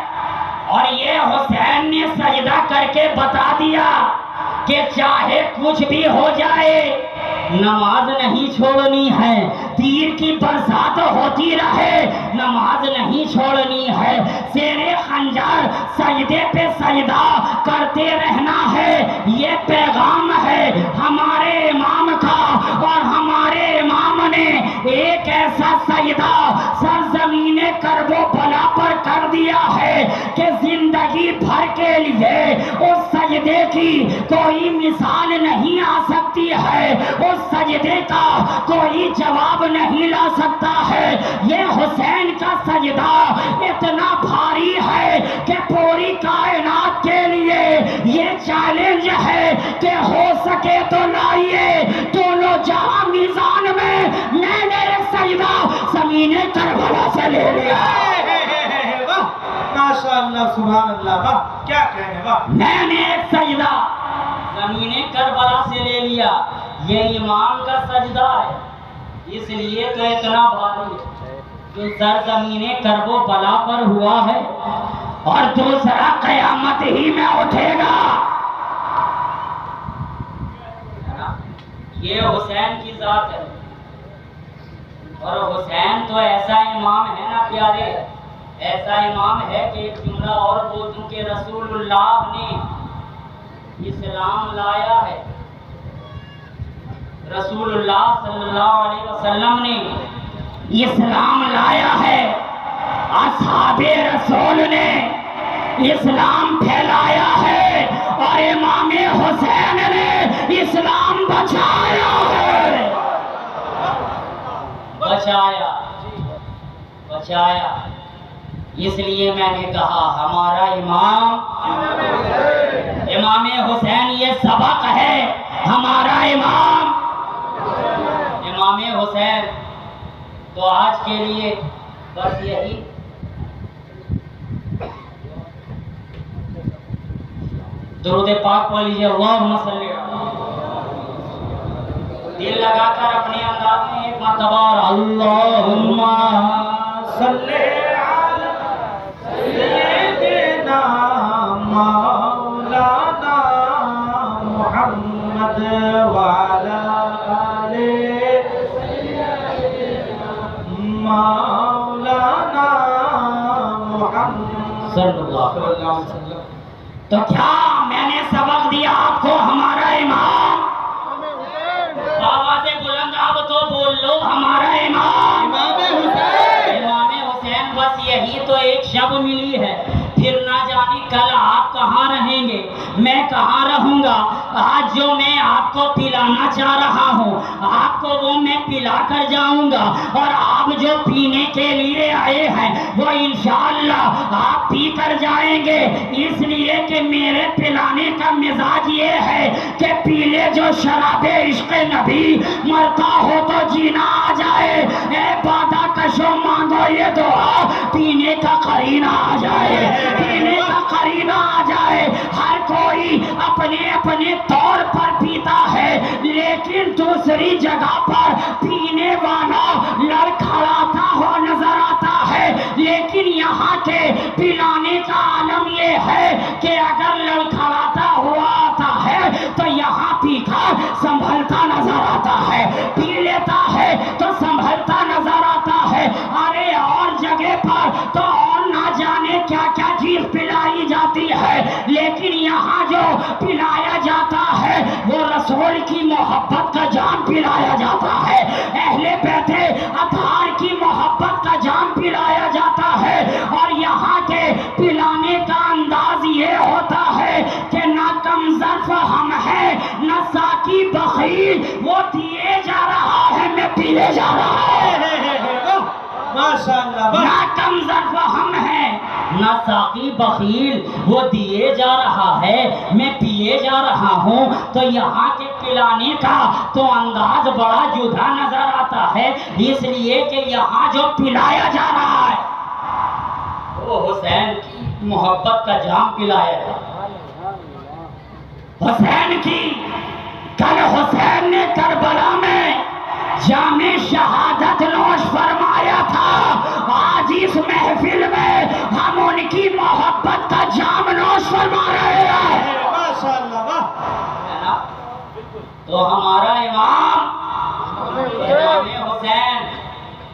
اور یہ حسین نے سجدہ کر کے بتا دیا کہ چاہے کچھ بھی ہو جائے نماز نہیں چھوڑنی ہے، تیر کی برسات ہوتی رہے نماز نہیں چھوڑنی ہے، زیر خنجر سجدے پہ سجدہ کرتے رہنا ہے۔ یہ پیغام ہے ہمارے امام کا، اور ہمارے امام نے ایک ایسا سجدہ سرزمین کرب و بلا پر کر دیا ہے کہ زندگی بھر کے لیے اس سجدے کی کوئی مثال نہیں آ سکتی ہے، اس سجدے کا کوئی جواب نہیں لا سکتا ہے۔ یہ حسین کا سجدہ اتنا بھاری ہے کہ پوری کائنات کے لیے یہ چیلنج ہے کہ ہو سکے تو لائیے دونوں جہاں میزان میں، میں نے ایک سجدہ زمین کربلا سے لے لیا۔ ماشاءاللہ سبحان اللہ، واہ کیا کہنے، واہ میں نے ایک سجدہ زمین کربلا سے لے لیا۔ یہ امام کا سجدہ ہے، اس لیے تو اتنا بھاری جو سرزمین کرب و بلا پر ہوا ہے، اور دوسرا قیامت ہی میں اٹھے گا۔ یہ حسین کی ذات ہے، اور حسین تو ایسا امام ہے نا پیارے، ایسا امام ہے کہ ایک جملہ اور بول دوں کہ رسول اللہ نے اسلام لایا ہے، رسول اللہ صلی اللہ علیہ وسلم نے اسلام لایا ہے، اصحاب رسول نے اسلام پھیلایا ہے، اور امام حسین نے اسلام بچایا ہے، بچایا۔ اس لیے میں نے کہا ہمارا امام حسین یہ سبق ہے، ہمارا امام حسین۔ تو آج کے لیے بس یہی، درود پاک پڑھ لیجیے، اللہم صلی دل لگا کر اپنے انداز میں ایک مرتبہ، اللہم صلی سیدنا مولانا محمد وعلی آل مولانا محمد صلی اللہ علیہ وسلم۔ تو کیا میں نے سبق دیا آپ کو ہمارا امام؟ بابا سے بلند اب تو بول لو ہمارا امام حسین۔ بس یہی تو ایک شب ملی ہے، پھر نہ جانے کل آپ کہاں رہیں گے، میں کہاں رہوں گا۔ آج جو میں آپ کو پلانا چاہ رہا ہوں آپ کو وہ میں پلا کر جاؤں گا، اور آپ جو پینے کے لیے آئے ہیں وہ انشاءاللہ آپ پی کر جائیں گے، اس لیے کہ میرے پلانے کا مزاج یہ ہے کہ پی لے جو شراب عشق نبی، مرتا ہو تو جینا آ جائے، اے بادہ کشو مانگو یہ دعا، پینے کا قرینہ آ جائے، پینے کا قرینہ آ جائے۔ ہر کوئی اپنے اپنے طور پر پیتا ہے، لیکن دوسری جگہ پر پینے والا لڑکھڑاتا ہوا نظر آتا ہے، لیکن یہاں کے پلانے کا عالم یہ ہے کہ اگر لڑکھڑاتا ہوا آتا ہے تو یہاں پی کر سنبھلتا نظر آتا ہے، پی لیتا ہے تو سنبھلتا نظر آتا ہے۔ ارے اور جگہ پر تو اور نہ جانے کیا کیا چیز پلائی جاتی ہے، لیکن یہاں جو پلایا جاتا ہے وہ رسول کی محبت کا جام پلایا جاتا ہے، اہل بیت اطہار کی محبت کا جام پلایا جاتا ہے۔ اور یہاں کے پلانے کا انداز یہ ہوتا ہے کہ نہ کم ظرف ہم ہیں نہ ساقی بخیل، وہ دیے جا رہا ہے میں پیے جا رہا ہے، ماشاءاللہ، نہ کم ظرف ہم ہیں نہ ساقی بخیل، وہ دیے جا رہا ہے میں پیے جا رہا ہوں۔ تو یہاں کے پلانے کا تو انداز بڑا جدا نظر آتا ہے، اس لیے کہ یہاں جو پلایا جا رہا ہے وہ حسین کی محبت کا جام پلایا جا رہا ہے، حسین کی کل حسین نے کربلا میں جام شہادت نوش فرمایا تھا، آج اس محفل میں ہم ان کی محبت کا جام نوش فرما رہے ہیں۔ ماشاءاللہ، واہ۔ تو ہمارا امام حسین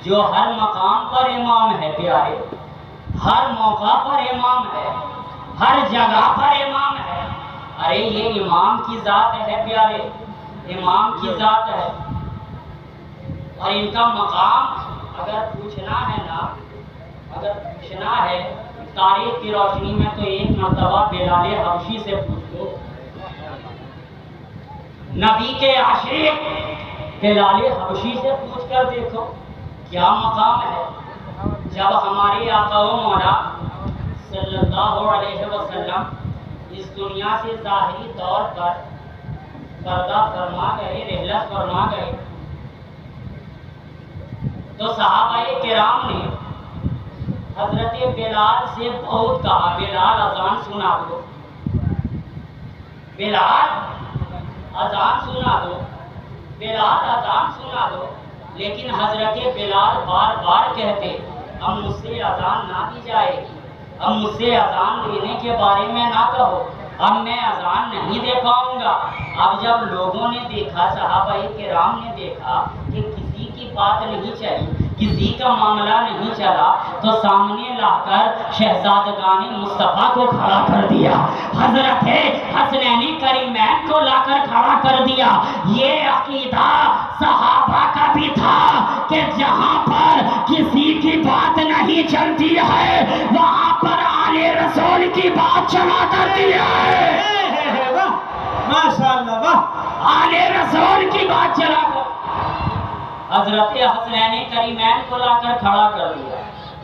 جو ہر مقام پر امام ہے پیارے، ہر موقع پر امام ہے، ہر جگہ پر امام ہے۔ ارے یہ امام کی ذات ہے پیارے، امام کی ذات ہے، اور ان کا مقام اگر پوچھنا ہے نا، اگر پوچھنا ہے تاریخ کی روشنی میں، تو ایک مرتبہ بلال حبشی سے پوچھ لو، نبی کے عاشق بلال حبشی سے پوچھ کر دیکھو کیا مقام ہے۔ جب ہمارے آقا و مولا صلی اللہ علیہ وسلم اس دنیا سے ظاہری طور پر پردہ فرما گئے، رحلت فرما گئے، تو صحابہ کرام نے حضرت بلال سے بہت کہا، بلال اذان سنا دو، بلال اذان سنا دو، بلال اذان سنا دو، لیکن حضرت بلال بار بار کہتے اب مجھ سے اذان نہ دی جائے گی، اب مجھ سے اذان دینے کے بارے میں نہ کہو، اب میں اذان نہیں دے پاؤں گا۔ اب جب لوگوں نے دیکھا، صحابہ کرام نے دیکھا کہ کسی کی بات نہیں چلی، کسی کا معاملہ نہیں چلا، تو سامنے لا کر شہزادگان مصطفیٰ کو کھڑا کر دیا، حضرت حسنین کریمین کو لا کر کھڑا کر دیا۔ یہ عقیدہ صحابہ کا بھی تھا کہ جہاں پر کسی کی بات نہیں چلتی ہے وہاں پر آل رسول کی بات چلا کرتی ہے، واہ، ماشاءاللہ، واہ۔ آل رسول کی بات چلا کر حضرت حسنین کریمین کو لا کر کھڑا کر دیا۔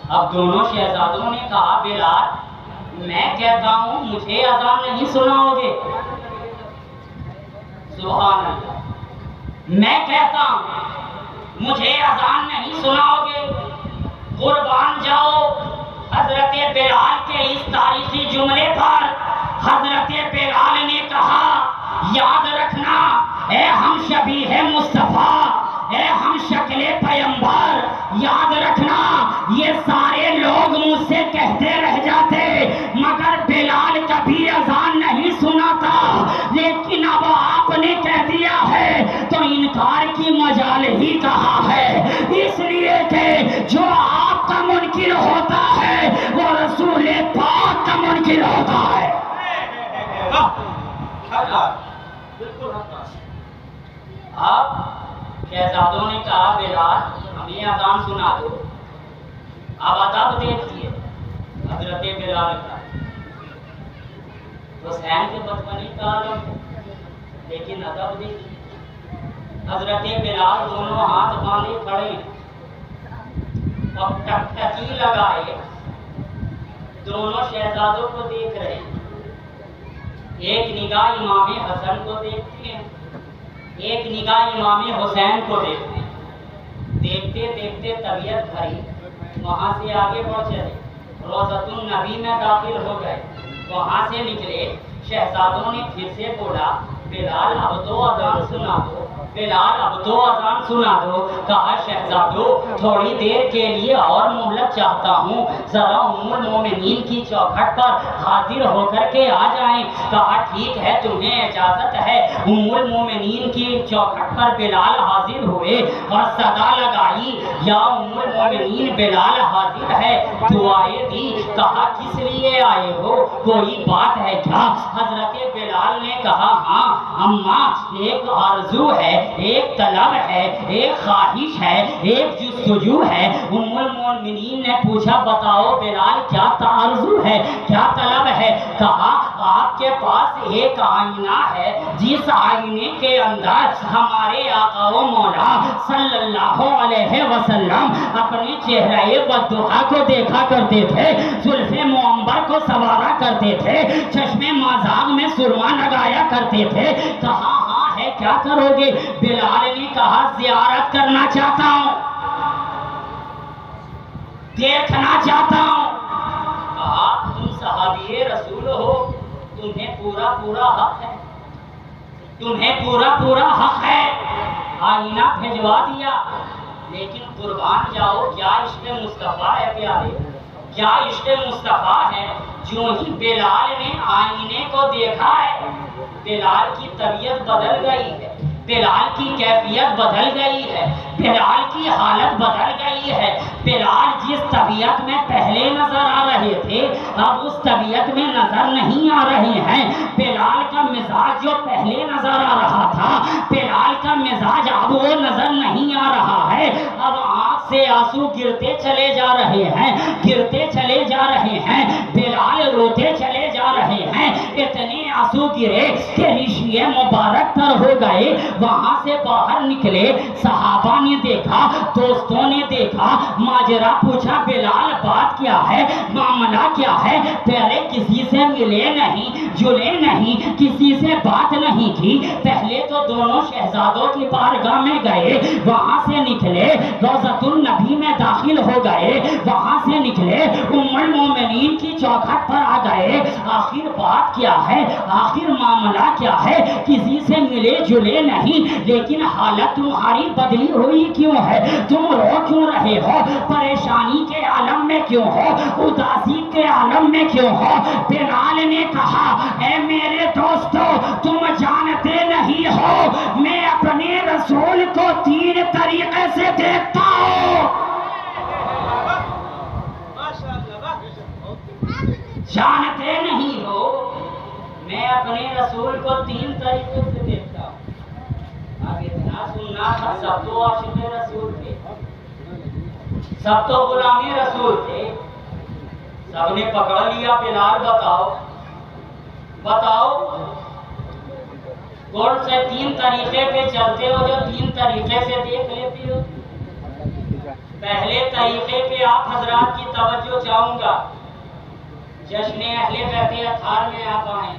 اب دونوں شہزادوں نے کہا بلال میں کہتا ہوں مجھے اذان نہیں سناؤ گے، سبحان اللہ، میں کہتا ہوں مجھے اذان نہیں سناؤ گے، قربان جاؤ حضرت بلال کے اس تاریخی جملے پر۔ حضرت بلال نے کہا یاد رکھنا اے ہم شبیہ مصطفیٰ، اے ہم شکل پیمبر، یاد رکھنا یہ سارے لوگ مجھ سے کہتے رہ جاتے مگر بلال کبھی اذان نہیں سناتا، لیکن اب آپ نے کہہ دیا ہے تو انکار کی مجال ہی کہاں ہے، اس لیے کہ جو آپ کا منکر ہوتا ہے وہ رسول پاک کا منکر ہوتا ہے۔ اب شہزادوں نے کہا بلال ہمیں اذان سنا دو۔ اب ادب دیکھیے حضرت بلال کا، حسین کے بچپنے کا عالم ہے، لیکن ادب دیکھیے حضرت بلال دونوں ہاتھ باندھے کھڑے ہیں، اب ٹکٹکی لگائے دونوں شہزادوں کو دیکھ رہے ہیں، ایک نگاہ امام حسن کو دیکھتے ہیں، ایک نگاہ امام حسین کو دیکھتے ہیں، دیکھتے دیکھتے طبیعت بھری، وہاں سے آگے بڑھ چلے، روضۃ النبی میں داخل ہو گئے، وہاں سے نکلے، شہزادوں نے پھر سے بولا بلال اب تو اذان سنا دو، بلال اب تو اذان سنا دو۔ کہا شہزادو تھوڑی دیر کے لیے اور مہلت چاہتا ہوں، ذرا ام المومنین کی چوکھٹ پر حاضر ہو کر کے آ جائیں۔ کہا ٹھیک ہے تمہیں اجازت ہے۔ ام المومنین کی چوکھٹ پر بلال حاضر ہوئے اور صدا لگائی یا ام المومنین بلال حاضر ہے، دعائیں دی۔ کہا کس لیے آئے ہو، کوئی بات ہے کیا؟ حضرت بلال نے کہا ہاں اماں ایک آرزو ہے، ایک طلب ہے، ایک خواہش ہے، ایک جستجو ہے۔ ام المومنین نے پوچھا بتاؤ بلال کیا آرزو ہے، کیا طلب ہے؟ کہا آپ کے پاس ایک آئینہ ہے جس آئینے کے اندر ہمارے آقا و مولا صلی اللہ علیہ وسلم اپنے چہرے والضحیٰ کو دیکھا کرتے تھے، زلف معمبر کو سنوارا کرتے تھے، چشم مازاغ میں سرما لگایا کرتے تھے۔ کہا ہاں ہے، کیا کرو گے؟ بلال نے کہا زیارت کرنا چاہتا ہوں، دیکھنا چاہتا ہوں۔ کہا تم صحابی رسول ہو، تمہیں پورا حق ہے، تمہیں پورا پورا حق ہے، آئینہ بھجوا دیا، لیکن قربان جاؤ کیا عشق مصطفیٰ ہے پیارے، کیا عشق مصطفیٰ ہے۔ جو ہی بلال نے آئینے کو دیکھا ہے، بلال کی طبیعت بدل گئی ہے، بلال کی کیفیت بدل گئی ہے، بلال کی حالت بدل گئی ہے۔ بلال جس طبیعت میں پہلے نظر آ رہے تھے اب اس طبیعت میں نظر نہیں آ رہے ہیں۔ بلال کا مزاج جو پہلے نظر آ رہا تھا، بلال کا مزاج اب وہ نظر نہیں آ رہا ہے۔ اب آنکھ سے آنسو گرتے چلے جا رہے ہیں، گرتے چلے جا رہے ہیں، بلال روتے چلے جا رہے ہیں۔ اتنے آنسو گرے کہ رشیے مبارک تر ہو گئے۔ وہاں سے باہر نکلے، صحابہ نے دیکھا، دوستوں نے دیکھا، ماجرا پوچھا بلال بات کیا ہے، معاملہ کیا ہے؟ پہلے کسی سے ملے نہیں، جلے نہیں، کسی سے بات نہیں کی۔ پہلے تو دونوں شہزادوں کی بارگاہ میں گئے، وہاں سے نکلے روضۃ النبی میں داخل ہو گئے، وہاں سے نکلے ام المومنین کی چوکھٹ پر آ گئے۔ آخر بات کیا ہے، آخر معاملہ کیا ہے؟ کسی سے ملے جلے نہیں، لیکن حالت تمہاری بدلی ہوئی کیوں ہے؟ تم رو کیوں رہے ہو؟ پریشانی کے عالم میں کیوں ہو؟ اداسی کے عالم میں کیوں ہو؟ بلال نے کہا اے میرے دوستو، تم جانتے نہیں ہو میں اپنے رسول کو 3 طریقے سے دیکھتا ہوں۔ جانتے نہیں ہو میں اپنے رسول کو 3 طریقے سے دیکھتا ہوں۔ اب اتنا سننا تھا، سب تو عاشق رسول تھے، سب تو غلامی رسول تھے، سب نے پکڑ لیا بلال بتاؤ بتاؤ کون سے 3 طریقے پہ چلتے ہو جو 3 طریقے سے دیکھ لیتے ہو؟ پہلے طریقے پہ آپ حضرات کی توجہ چاہوں گا۔ جشن اہل بیت اطہار میں آپ آئیں،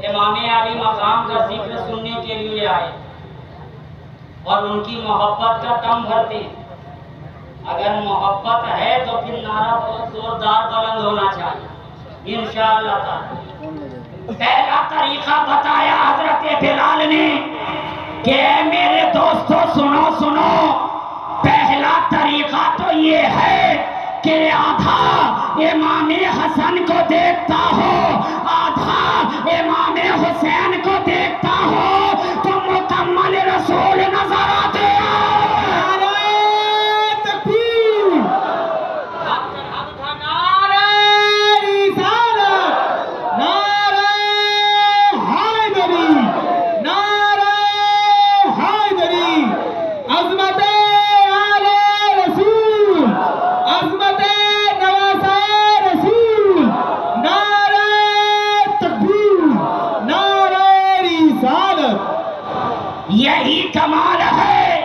امام علی مقام کا ذکر سننے کے لیے آئے اور ان کی محبت کا دم بھرتے ہیں۔ اگر محبت ہے تو پھر نعرہ بہت زوردار بلند ہونا چاہیے انشاءاللہ تعالی۔ پہلا طریقہ بتایا حضرت بلال نے کہ اے میرے دوستو سنو سنو، پہلا طریقہ تو یہ ہے کہ آدھا امام حسن کو دیکھتا ہو، آدھا امام حسین کو دیکھتا ہو تو مکمل رسول نظر آتے ہیں۔ یہی کمال ہے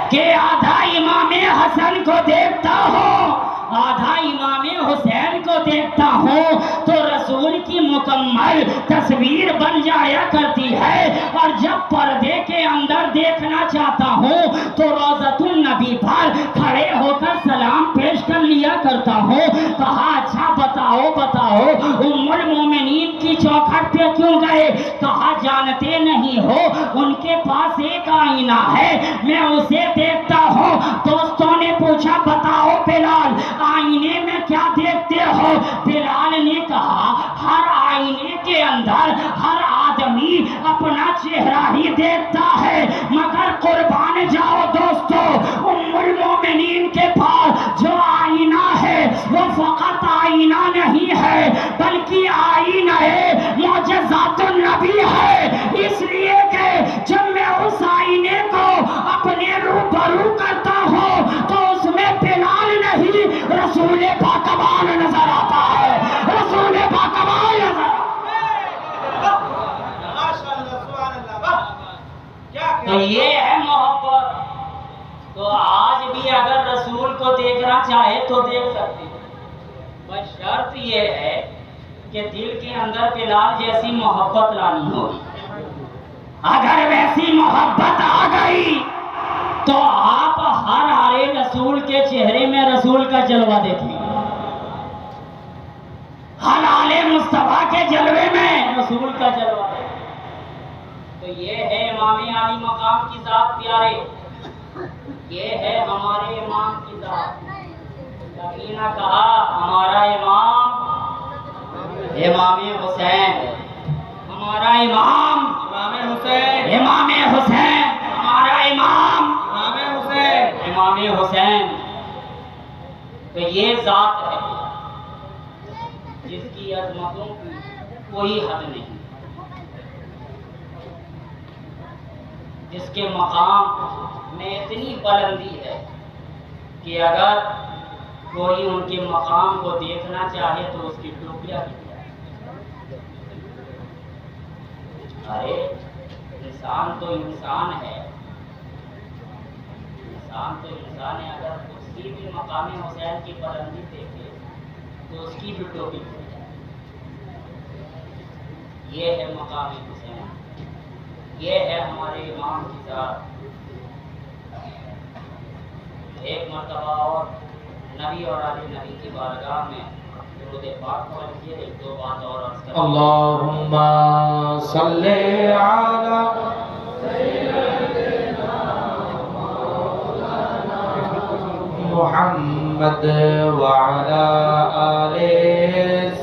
کہ آدھا امام حسن کو دیکھتا ہو، آدھا امام حسین کو دیکھتا ہوں تو رسول کی مکمل تصویر بن جایا کرتی ہے۔ اور جب پردے کے اندر دیکھنا چاہتا ہوں تو روضۃ النبی پر کھڑے ہو کر سلام پیش کر لیا کرتا ہوں۔ کہا اچھا بتاؤ بتاؤ ام المومنین کی چوکھٹ پہ کیوں گئے؟ کہا جانتے نہیں ہو ان کے پاس ایک آئینہ ہے، میں اسے دیکھتا ہوں۔ دوستوں نے پوچھا بتاؤ بلال آئینے میں کیا دیکھتے ہو؟ بلال نے کہا ہر آئینے کے اندر ہر آدمی اپنا چہرہ ہی دیکھتا ہے، مگر قربان جاؤ دوستو ام المومنین کے پاس جو آئینہ ہے وہ فقط آئینہ نہیں ہے بلکہ آئینہ معجزات النبی ہے، اس لیے کہ جب میں اس آئینے کو اپنے روبرو کرتا ہوں تو اس میں بلال نہیں رسول پاکبال نظر آتا ہے، رسول پاکبال نظر تو یہ ہے محبت۔ تو آج بھی اگر رسول کو دیکھنا چاہے تو دیکھ سکتے ہیں، بس شرط یہ ہے کہ دل کے اندر بلال جیسی محبت لانی ہوگی۔ اگر ویسی محبت آ گئی تو آپ ہر آرے رسول کے چہرے میں رسول کا جلوہ دیکھیں، ہر آلے مصطفیٰ کے جلوے میں رسول کا جلوہ دیکھیں۔ تو یہ ہے امام عالی مقام کی ذات پیارے، یہ ہے ہمارے امام کی ذات۔ کبھی نہ کہا ہمارا امام امام حسین، ہمارا امام امام حسین، امام حسین، ہمارا امام امام حسین، امام حسین۔ تو یہ ذات ہے جس کی عظمتوں کی کوئی حد نہیں، جس کے مقام میں اتنی بلندی ہے کہ اگر کوئی ان کے مقام کو دیکھنا چاہے تو اس کی ٹوپیاں گر جائے۔ ارے انسان تو انسان ہے، انسان تو انسان ہے، اگر کسی بھی مقام حسین کی بلندی دیکھے تو اس کی بھی ٹوپی گر جائے۔ یہ ہے مقام حسین، یہ ہے ہمارے امام کی ذات۔ ایک مرتبہ اور نبی اور علی نبی کی بارگاہ میں درود پاک پڑھیے، ایک دو بات اور عرض کریں۔ اللہم صلی علی محمد وعلی آل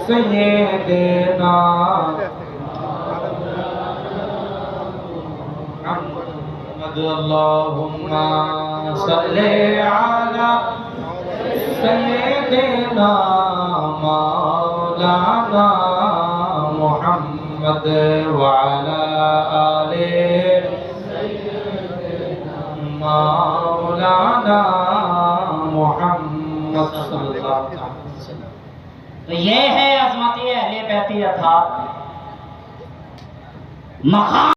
سیدنا محمد۔ اللہم صلی علی سیدنا مولانا محمد وعلی آل مولانا محمد صلی اللہ علیہ وسلم۔ تو یہ ہے عظمت اہل بیت اطہار، مقام